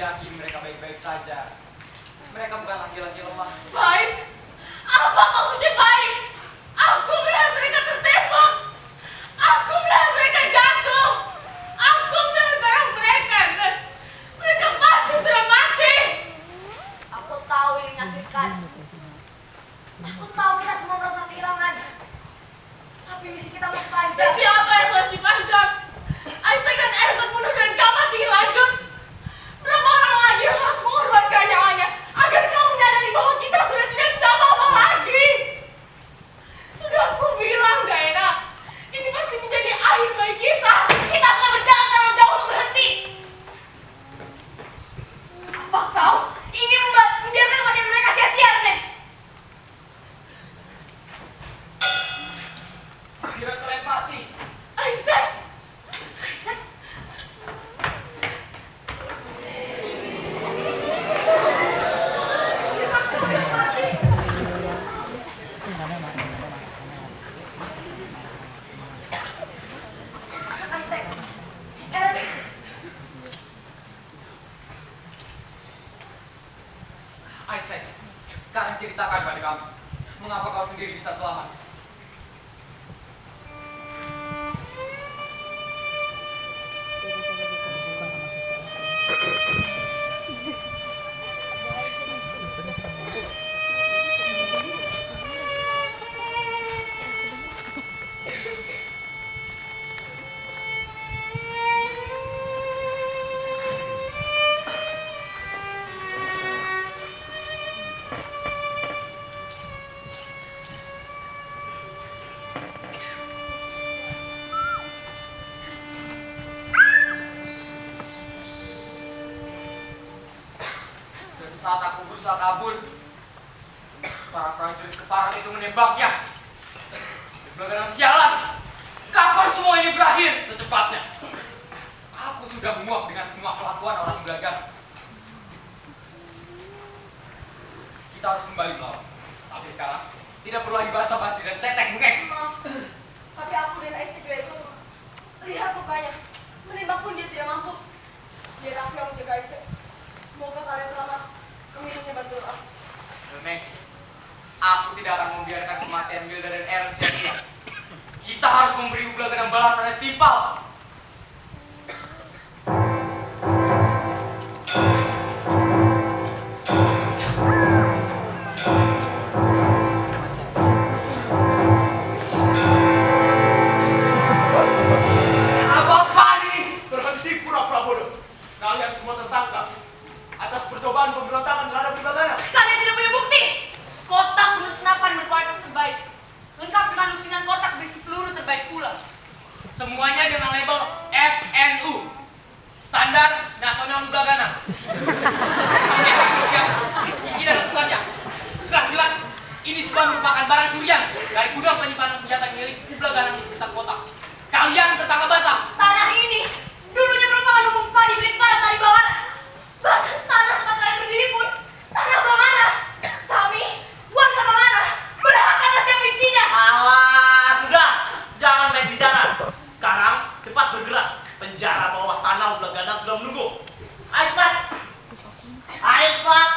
yakin mereka baik-baik saja. Mereka bukan laki-laki lemah. Baik? Apa maksudnya baik? Aku melihat mereka tertembak. Aku melihat mereka jatuh. Aku melihat barang mereka dan mereka pasti sudah mati. Aku tahu ini menyakitkan. Aku tahu kita semua merasa kehilangan. Tapi misi kita masih panjang. Misi apa yang masih panjang? Isaac dan Aaron terbunuh dan kau masih ingin lanjut. Berapa orang lagi yang harus mengorbankan nyawanya agar kau menyadari bahwa kita sudah tidak bisa apa-apa lagi? Sudah aku bilang, Gaena, ini pasti menjadi akhir bagi kita. Kita telah berjalan terlalu jauh untuk berhenti. Apa kau ingin membiarkan kematian mereka sia-sia, Ren? Kira kalian mati. Isaac! Isaac! Isaac! Aaron! Isaac, sekarang ceritakan pada kami. Mengapa kau sendiri bisa selamat? Dan saat aku berusaha kabur, para prajurit keparat itu menembaknya. Bagaimana sialan, kapan semua ini berakhir secepatnya? Aku sudah muak dengan semua kelakuan orang Belagan. Kita harus kembali melawan. Tapi sekarang tidak perlu lagi basa-basi dan tetek mengek. Maaf, tapi aku dan Isaac tidak ikut. Lihat lukanya, menembak pun dia tidak mampu. Biar aku yang menjaga Isaac. Semoga kalian selamat. Kami hanya bantu doa. Nenek, aku tidak akan membiarkan kematian Wilda dan Aaron sia-sia. Kita harus memberi Belagan balasan yang setimpal. Apa-apaan ini? Berhenti pura-pura bodoh. Kalian semua tertangkap atas percobaan pemberontakan terhadap Pribagana. Kalian tidak punya bukti. Kotak penuh senapan berkualitas terbaik, lengkap dengan lusinan kotak berisi peluru terbaik pula. Semuanya dengan label SNU, Standar Nasional Nubragana. Ini teknisnya, sisi dan bentukannya. Jelas-jelas ini sudah merupakan barang curian dari gudang penyimpanan senjata milik Nubragana di pusat kota. Kalian tertangkap basah. Tanah ini dulunya merupakan lumbung padi milik para tani Bangara. Bahkan tanah tempat kalian berdiri pun tanah Bangara. Kami, warga Bangara, berhak atas yang bijinya. Alah, sudah. Jangan banyak bicara. Sekarang cepat bergerak. Penjara bawah tanah Belagadang sudah menunggu. Ayo cepat. Ayo cepat.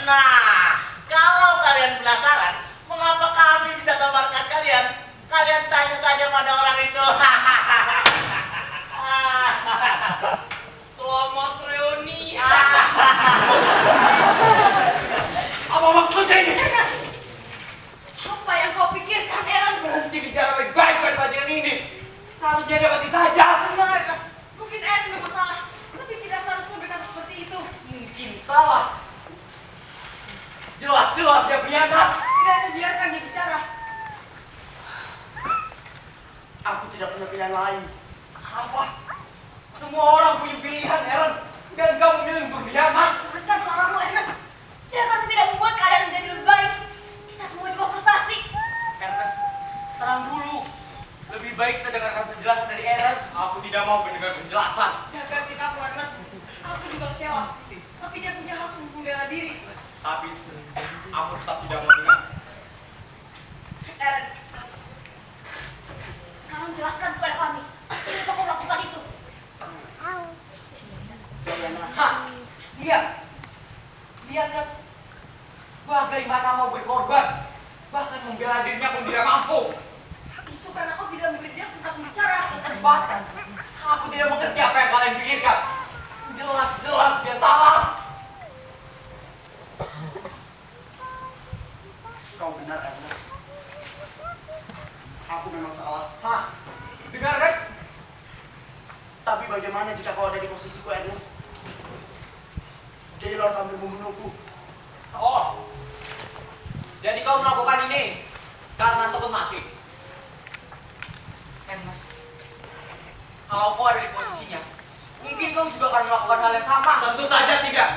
Nah, kalau kalian penasaran, mengapa kami bisa ke markas kalian? Kalian tanya saja pada orang itu. Selamat reuni. Apa maksudnya ini? Apa yang kau pikirkan, Aaron? Berhenti bicara baik-baik pada bajingan ini. Seharusnya dia mati saja. Jangan, Ernest. Mungkin Aaron bermasalah. Salah. Jelas-jelas dia pengkhianat. Tidak ada biarkan dia bicara. Aku tidak punya pilihan lain. Apa? Semua orang punya pilihan, Eren. Dan kamu milih untuk pengkhianat. Tahankan suaramu, Ernest. Dia akan tidak membuat keadaan menjadi lebih baik. Kita semua juga frustasi. Ernest, tenang dulu. Lebih baik kita dengarkan penjelasan dari Eren. Aku tidak mau mendengar penjelasan. Jaga sikapmu, Ernest. Aku juga kecewa. Tapi dia punya hak untuk membela diri. Tapi aku tetap tidak mau dengar. Eren, sekarang jelaskan kepada kami. Kenapa kau melakukan itu? Diana, Hah, lihat. Lihat kan? Bagaimana mau berkorban. Bahkan membela dirinya pun tidak mampu. Itu karena kau tidak memberi dia sempat bicara. Kesempatan. Aku tidak mengerti apa yang kalian pikirkan. Jelas-jelas dia salah. kau benar Ernest. Aku memang salah. Hah, dengar kan? Tapi bagaimana jika kau ada di posisiku Ernest? Gaylord hampir membunuhku. Oh, jadi kau melakukan ini karena takut mati. Ernest, kalau kau ada di posisinya, mungkin kau juga akan melakukan hal yang sama. Tentu saja tidak.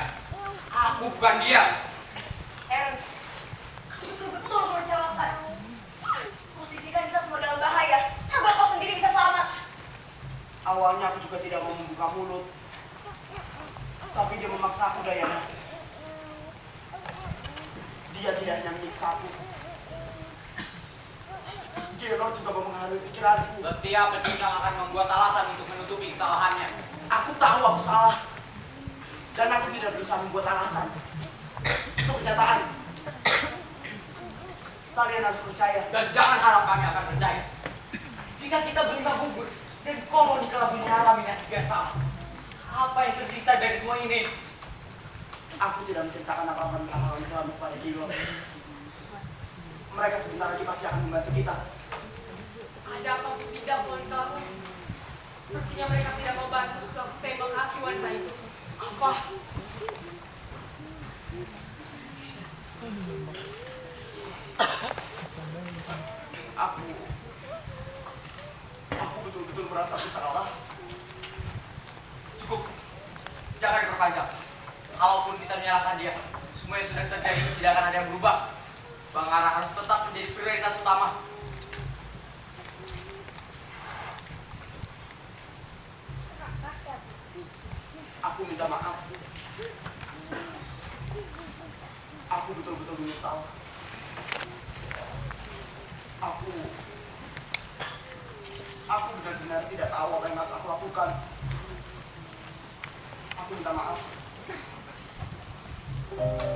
Aku bukan dia. Eren, kau betul-betul mengecewakan. Posisikan kita semua dalam bahaya. Agar kau sendiri bisa selamat. Awalnya aku juga tidak mau membuka mulut. Tapi dia memaksa aku, Diana. Dia tidak hanya menyiksa aku. Gaylord juga mempengaruhi pikiranku. Setiap penyinang akan membuat alasan untuk menutupi kesalahannya. Aku tahu aku salah. Dan aku tidak berusaha membuat alasan. Itu kenyataan. Kalian harus percaya. Dan jangan harap kami akan percaya. Jika kita berlima gugur dan koloni telah mengalami nasib yang sama, apa yang tersisa dari semua ini? Aku tidak menceritakan apa-apa tentang hal yang kepada Gaylord. Mereka sebentar lagi pasti akan membantu kita. Ada apa pun tidak mohon kamu. Sepertinya mereka tidak mau bantu setelah aku tembak kaki wanita itu. Apa? Aku betul-betul merasa bersalah. Cukup, jangan diperpanjang. Kalaupun kita menyalahkan dia, semua yang sudah terjadi tidak akan ada yang berubah. Bang Ara harus tetap menjadi prioritas utama. Aku minta maaf. Aku betul-betul menyesal. Aku benar-benar tidak tahu apa yang harus aku lakukan. Aku minta maaf. Mari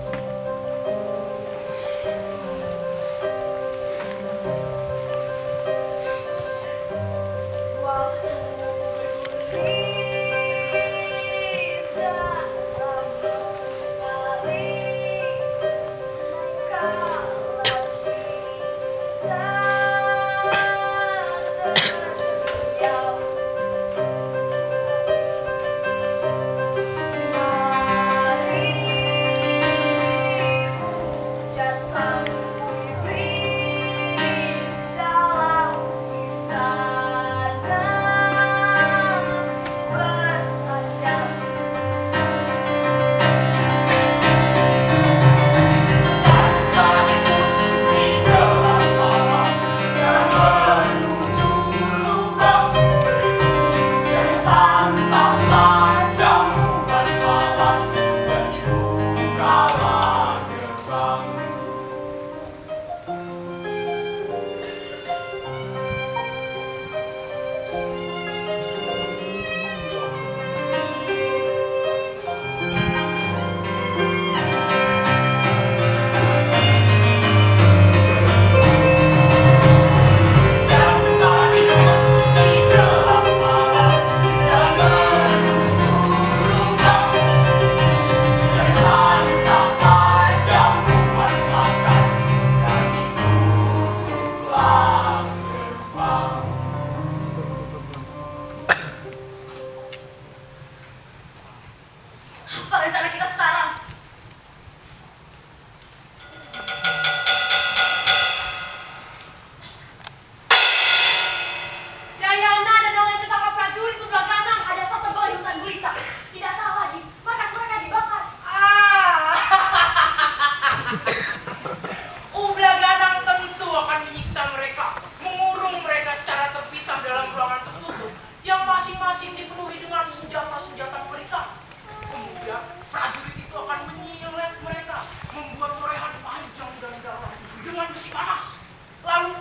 lalu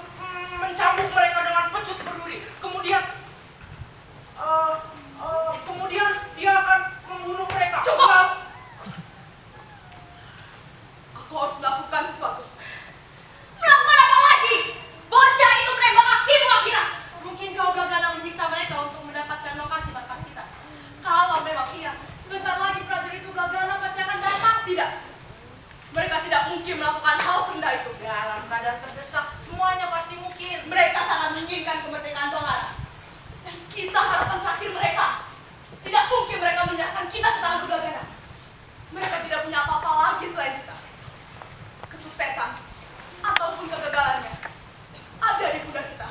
mencambuk mereka dengan pecut berduri. Kemudian dia akan membunuh mereka. Cukup! Aku harus melakukan sesuatu. Melakukan apa lagi? Bocah itu menembak kakimu, Akira. Mungkin kau gagal menyiksa mereka untuk mendapatkan lokasi markas kita. Kalau memang iya, sebentar lagi prajurit Ublagana pasti akan datang. Tidak. Mereka tidak mungkin melakukan hal serendah itu. Dalam keadaan terdesak, semuanya pasti mungkin. Mereka sangat menginginkan kemerdekaan Donggala. Dan kita harapan terakhir mereka. Tidak mungkin mereka menyerahkan kita ke tangan Ublagana. Mereka tidak punya apa-apa lagi selain kita. Kesuksesan ataupun kegagalannya ada di pundak kita.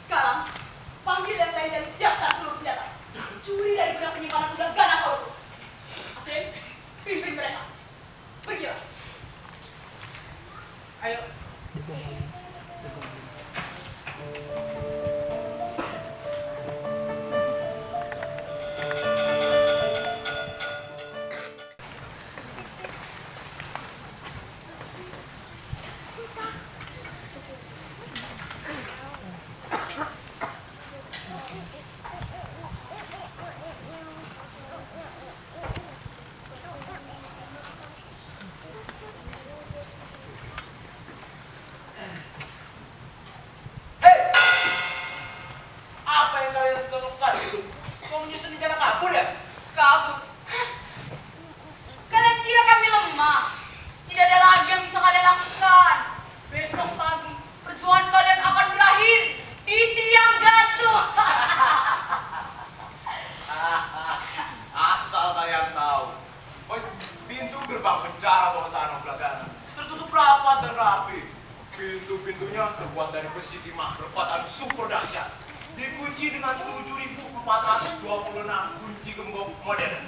Sekarang, panggil yang lain dan siapkan seluruh senjata. Curi dari gudang penyimpanan Ublagana kalau perlu. Asin, pimpin mereka. Pergilah. Ayo. Hei! Apa yang kalian sedang lakukan? Kau menyusun rencana kabur ya? Kabur. Kalian kira kami lemah? Tidak ada lagi yang bisa kalian lakukan. Besok pagi, perjuangan kalian akan berakhir di tiang gantung. Asal kalian tahu, pintu gerbang penjara bawah tanah Ublagana tertutup rapat dan rapi. Pintu-pintunya terbuat dari besi timah berkekuatan super dahsyat. Dikunci dengan 7.426 kunci gembok modern.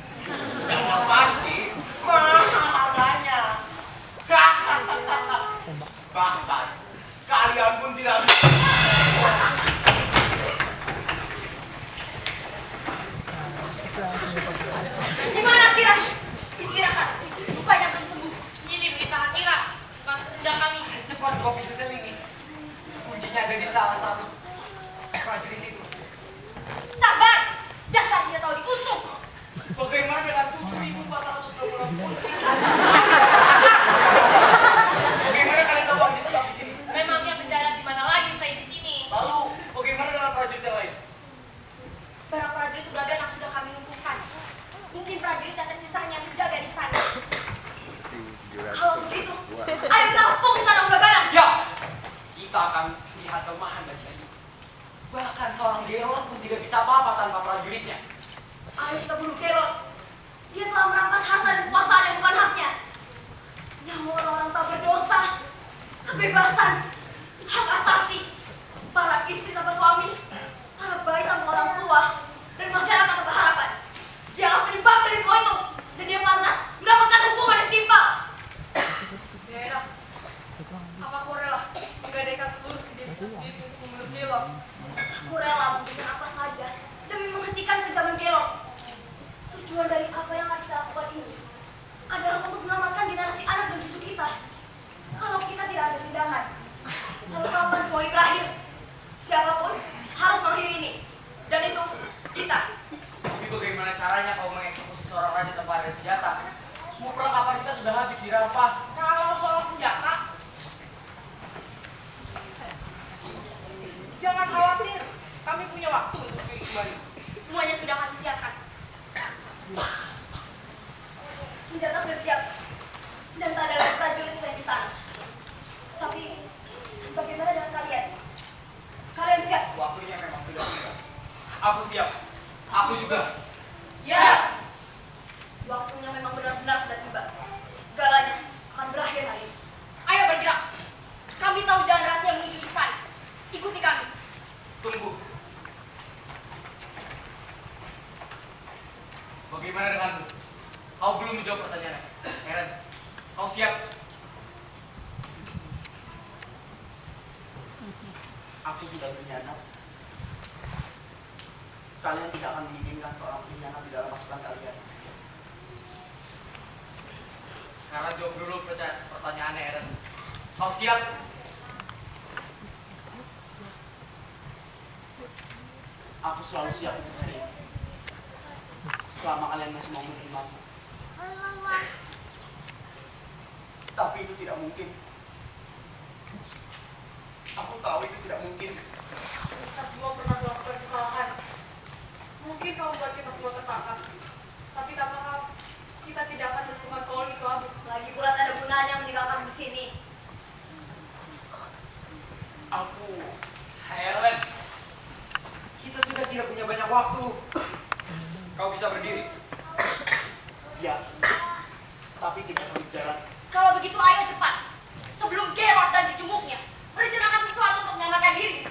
Dan yang pasti, mahal harganya. Bahkan, kalian pun tidak bisa. Gimana Kira? Istirahat. Lukanya belum sembuh. Ini berita Akira, bukan benda kami. Cepat bawa pintu sel ini. Kuncinya ada di salah satu prajurit itu. Sabar. Dasar tidak tahu diuntung. Bagaimana dengan 7.426 kunci? Bagaimana kalian tahu ada di staf di sini? Memangnya penjara di mana lagi selain di sini? Lalu, bagaimana dengan prajurit yang lain? Para prajurit Ublagana sudah kami lumpuhkan. Mungkin prajurit yang tersisanya menjaga di sana. Kalau begitu, ayo kita kepung istana Ublagana. Ya, kita akan lihat kelemahan bajak ini. Bahkan seorang Geron pun tidak bisa apa-apa tanpa prajuritnya. Ayo kita bunuh Gelon. Dia telah merampas harta dan kekuasaan yang bukan haknya. Nyawa orang-orang tak berdosa, kebebasan, hak asasi, para istri tanpa suami, para bayi tanpa orang tua, dan masyarakat tanpa harapan. Dia akan penyebab dari semua itu, dan dia pantas mendapatkan hukuman yang setimpal. Ya, apa kau rela menggadaikan seluruh identitas diri untuk membunuh Gelon? Aku rela memberikan apa saja demi menghentikan kejaman Gelon. Tujuan dari apa yang akan kita lakukan ini adalah untuk menyelamatkan generasi anak dan cucu kita. Kalau kita tidak ada tindakan, lalu kapan semua ini berakhir? Siapapun harus mengakhiri ini. Dan itu kita. Tapi bagaimana caranya kau mengeksekusi seorang raja tanpa ada senjata? Semua perlengkapan kita sudah habis dirampas. Kalau soal senjata, jangan khawatir. Kami punya waktu untuk pilih kembali. Semuanya sudah kami siapkan. Senjata sudah siap. Dan tak ada lagi prajurit di istana. Tapi bagaimana dengan kalian? Kalian siap? Waktunya memang sudah tiba. Aku siap. Aku juga. Ya. Waktunya memang benar-benar sudah tiba. Segalanya akan berakhir hari ini. Ayo bergerak. Kami tahu jalan rahasia menuju istana. Ikuti kami. Tunggu. Bagaimana denganmu? Kau belum menjawab pertanyaannya. Heren, kau siap? Aku sudah berkhianat. Kalian tidak akan menginginkan seorang pengkhianat di dalam pasukan kalian. Sekarang jawab dulu pertanyaannya, Eren. Kau Kau siap? Aku selalu siap untuk hari ini. Selama kalian masih mau menerimaku. Tapi itu tidak mungkin. Aku tahu itu tidak mungkin. Kita semua pernah melakukan kesalahan. Mungkin kau membuat kita semua tertangkap. Tapi tanpa kita tidak akan menemukan pohon itu, Abu. Lagi pula tak ada gunanya meninggalkan di sini. Aku Helen, kita sudah tidak punya banyak waktu. Kau bisa berdiri. ya, tapi tidak sambil jalan. Kalau begitu ayo cepat. Sebelum Gerard dan dicumuknya merencanakan sesuatu untuk menyelamatkan diri.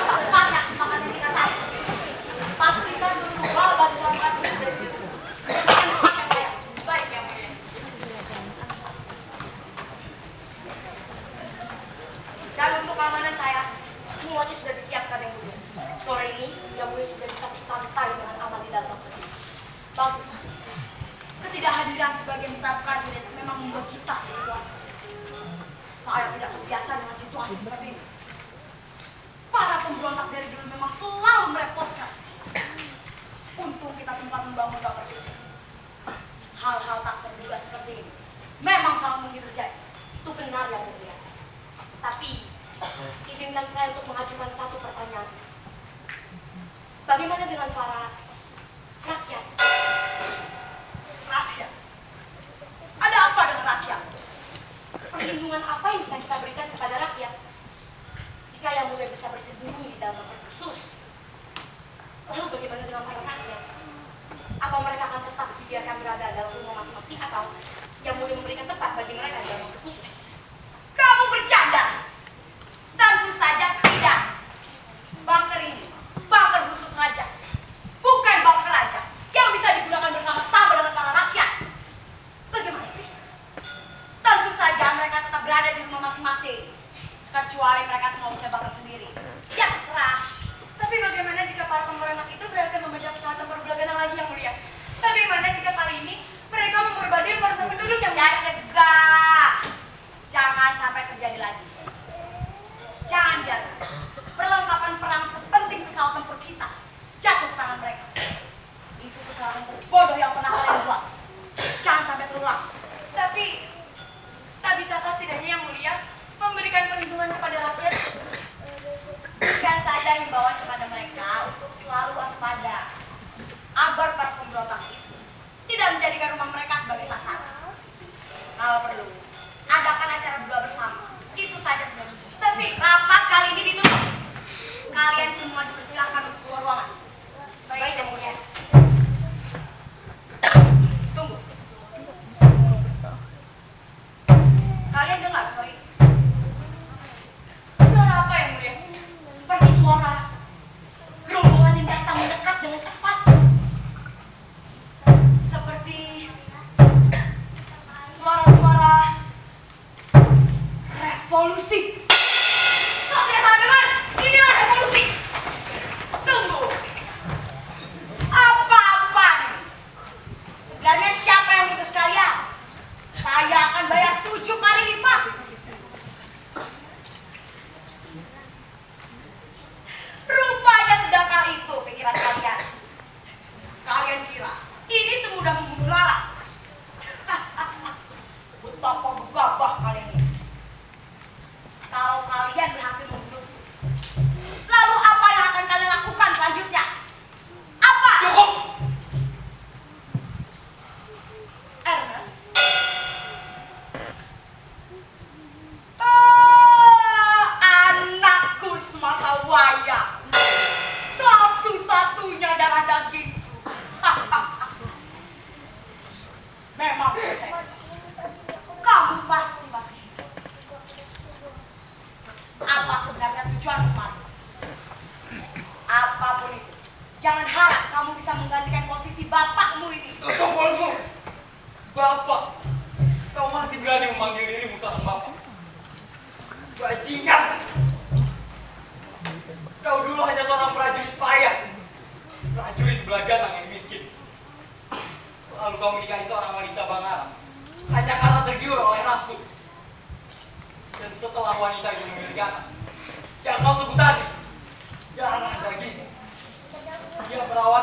Cepatnya semangat yang kita tahu. Pastikan seluruh hal bantuan kami dari situ. Baik yang mulia. Dan untuk keamanan saya, semuanya sudah disiapkan yang mulia. Sore ini, yang mulia sudah bisa bersantai dengan aman di dalam ruangan khusus. Bagus. Ketidakhadiran sebagian besar prajurit memang membuat kita sedikit. Saya tidak terbiasa dengan situasi seperti ini. Para pemberontak dari dulu memang selalu merepotkan. Untung kita sempat membangun dapur khusus. Hal-hal tak terduga seperti ini memang sangat mungkin terjadi. Itu benar yang mulia. Tapi izinkan saya untuk mengajukan satu pertanyaan. Bagaimana dengan para rakyat? Rakyat? Ada apa dengan rakyat? Perlindungan apa yang bisa kita berikan kepada rakyat? Jika yang mulia bisa bersembunyi di dalam dapur khusus, lalu bagaimana dengan para rakyat? Apa mereka akan tetap dibiarkan berada dalam rumah masing-masing atau yang mulia memberikan tempat bagi mereka di dalam dapur khusus? Kamu bercanda? Tentu saja tidak. Bunker ini, bunker khusus raja, bukan bunker raja yang bisa digunakan bersama-sama dengan para rakyat. Bagaimana sih? Tentu saja mereka tetap berada di rumah masing-masing, kecuali mereka semua punya bunker sendiri. Ya terserah. Tapi bagaimana jika para pemberontak itu berhasil memecah pesawat tempur Belagana lagi yang mulia? Bagaimana jika kali ini mereka memperbaiki para penduduk yang Ya cegah. Jangan sampai terjadi lagi. Jangan biarkan perlengkapan perang sepenting pesawat tempur kita jatuh ke tangan mereka. Itu kesalahan terbodoh yang pernah kalian buat. Jangan sampai terulang. Tapi tak bisakah setidaknya yang mulia memberikan perlindungan kepada rakyat? Berikan saja himbauan kepada mereka untuk selalu waspada agar para pemberontak itu tidak menjadikan rumah mereka sebagai sasaran. Kalau perlu, adakan acara berdua bersama. Itu saja sudah cukup. Tapi rapat kali ini ditutup. Kalian semua dipersilakan untuk keluar ruangan. Baik, yang mulia. Tunggu. Kalian dengar suara itu? Suara apa yang mulia? Seperti suara rombongan yang datang mendekat dengan cepat. Seperti suara-suara revolusi. Kau tidak salah dengar? Inilah revolusi. Tunggu. Apa-apa nih? Sebenarnya siapa yang mutus kalian? Saya akan bayar 7 kali lipat. Rupanya sedangkal itu pikiran kalian. Kalian kira ini semudah membunuh lalat? Betapa gegabah kalian ini. Kalau kalian berhasil membunuhku, lalu apa yang akan kalian lakukan selanjutnya? Apa? Cukup! Ernest? Anakku semata wayang. Satu-satunya darah dagingku. Memang selesai. Kamu pasti masih hidup. Apa sebenarnya tujuan kemarin? Apapun itu, jangan harap kamu bisa menggantikan posisi bapakmu ini. Tutup mulutmu! Bapak! Kau masih berani memanggil dirimu seorang bapak? Bajingan! Kau dulu hanya seorang prajurit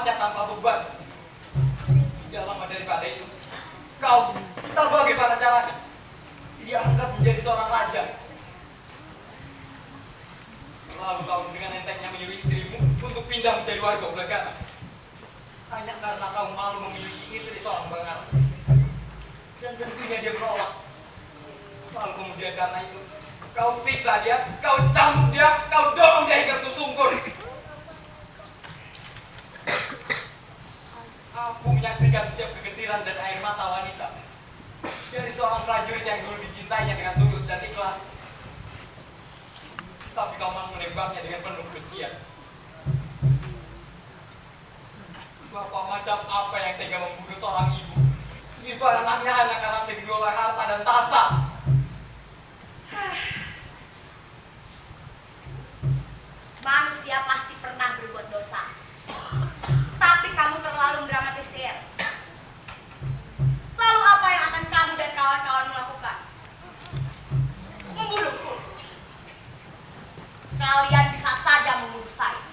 selamatnya tanpa beban. Tidak lama daripada itu, kau tahu bagaimana caranya? Diangkat menjadi seorang raja. Lalu kau dengan entengnya menyuruh istrimu untuk pindah menjadi warga Ublagana. Hanya karena kau malu memiliki istri seorang Bangaran. Dan tentunya dia menolak. Lalu kemudian karena itu, kau siksa dia, kau cambuk dia, kau dorong dia hingga tersungkur. Aku menyaksikan setiap kegetiran dan air mata wanita dari seorang prajurit yang dulu dicintainya dengan tulus dan ikhlas. Tapi kau malah menembaknya dengan penuh kebencian. Bapak macam apa yang tega membunuh seorang ibu? Ibarat anaknya hanya karena tergiur oleh harta dan tahta. Manusia pasti pernah berbuat dosa. Tapi kamu terlalu mendramatisir. Lalu apa yang akan kamu dan kawan-kawan melakukan? Membunuhku. Kalian bisa saja membunuh saya.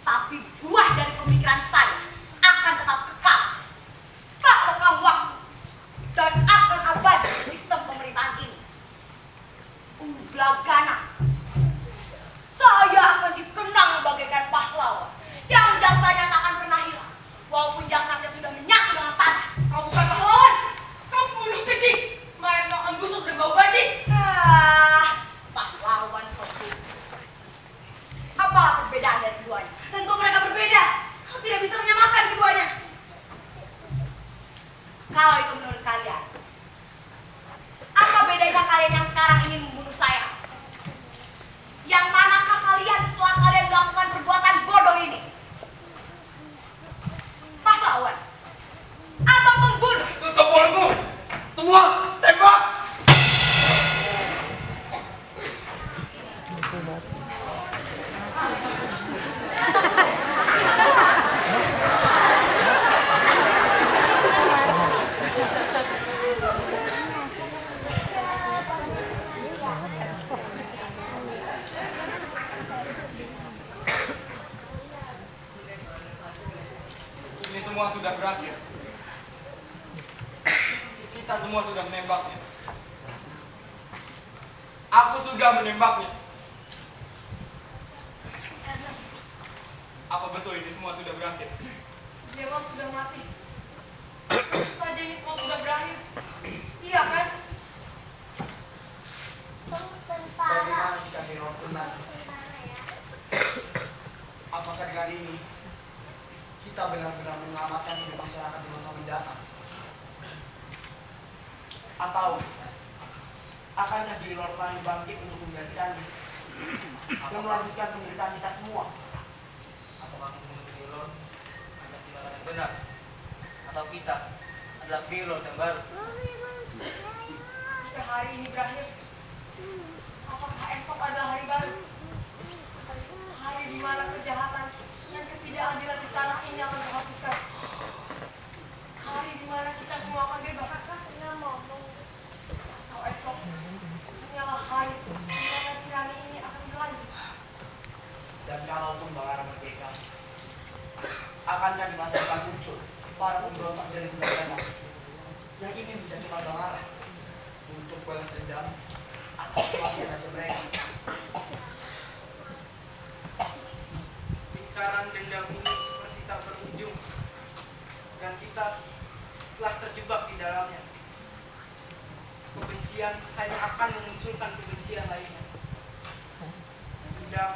Tapi buah dari pemikiran saya akan tetap kekal. Tak lekang waktu. Dan akan abadi sistem pemerintahan ini. Ublagana. Saya akan dikenang bagaikan pahlawan yang jasanya tak akan pernah hilang. Walaupun jasadnya sudah menyatu dengan tanah. Kau bukan pahlawan. Kau pembunuh keji. Mayat kau akan busuk dan bau bajing. Pahlawan kau. Apa perbedaan dari keduanya? Tentu mereka berbeda. Kau tidak bisa menyamakan keduanya. Kalau itu menurut kalian, apa bedanya kalian yang sekarang ingin membunuh saya? Yang manakah kalian setelah kalian melakukan perbuatan bodoh ini? Pahlawan? Apa pembunuh? Tutup mulutmu! Semua tembak! Ini semua sudah berakhir. Kita semua sudah menembaknya. Aku sudah menembaknya. Apa betul ini semua sudah berakhir? Dewa sudah mati. Tentu saja ini semua sudah berakhir. Iya kan? Bagaimana jika Herod benar? Apakah dengan ini kita benar-benar menyelamatkan hidup masyarakat di masa mendatang? Atau akankah Gaylord lain bangkit untuk menggantikannya dan melanjutkan penderitaan kita semua? Apakah menurut Gaylord ada timbalan yang benar? Atau kita adalah Gaylord yang baru? Jika hari ini berakhir, apakah esok adalah hari baru? Hari di mana kejahatan dan ketidakadilan di tanah ini akan terhapuskan. Hari di mana kita semua akan bebas. Atau esok hanyalah hari di mana tirani ini akan berlanjut. Dan kalaupun Bangaran merdeka, akankah di masa depan muncul para pemberontak dari Ublagana yang ingin menjadi Bangaran untuk balas dendam atas kematian raja mereka? Lingkaran dendam ini seperti tak berujung, dan kita telah terjebak di dalamnya. Kebencian hanya akan memunculkan kebencian lainnya. Dendam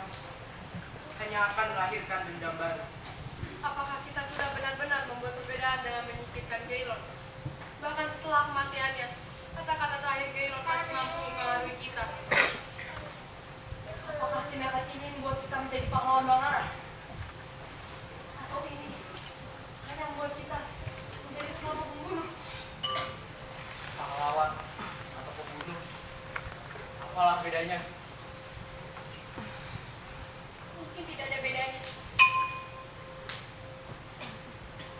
hanya akan melahirkan dendam baru. Apakah kita sudah benar-benar membuat perbedaan dengan menyingkirkan Gaylord? Bahkan setelah kematiannya, kata-kata terakhir Gaylord masih mampu mempengaruhi kita. Apakah tindakan ini membuat kita menjadi pahlawan Bangaran? Atau ini hanya membuat kita menjadi sekelompok pembunuh? Pahlawan atau pembunuh, apalah bedanya? Mungkin tidak ada bedanya.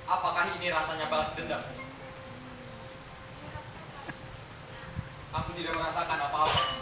Apakah ini rasanya balas dendam? Aku tidak merasakan apa-apa.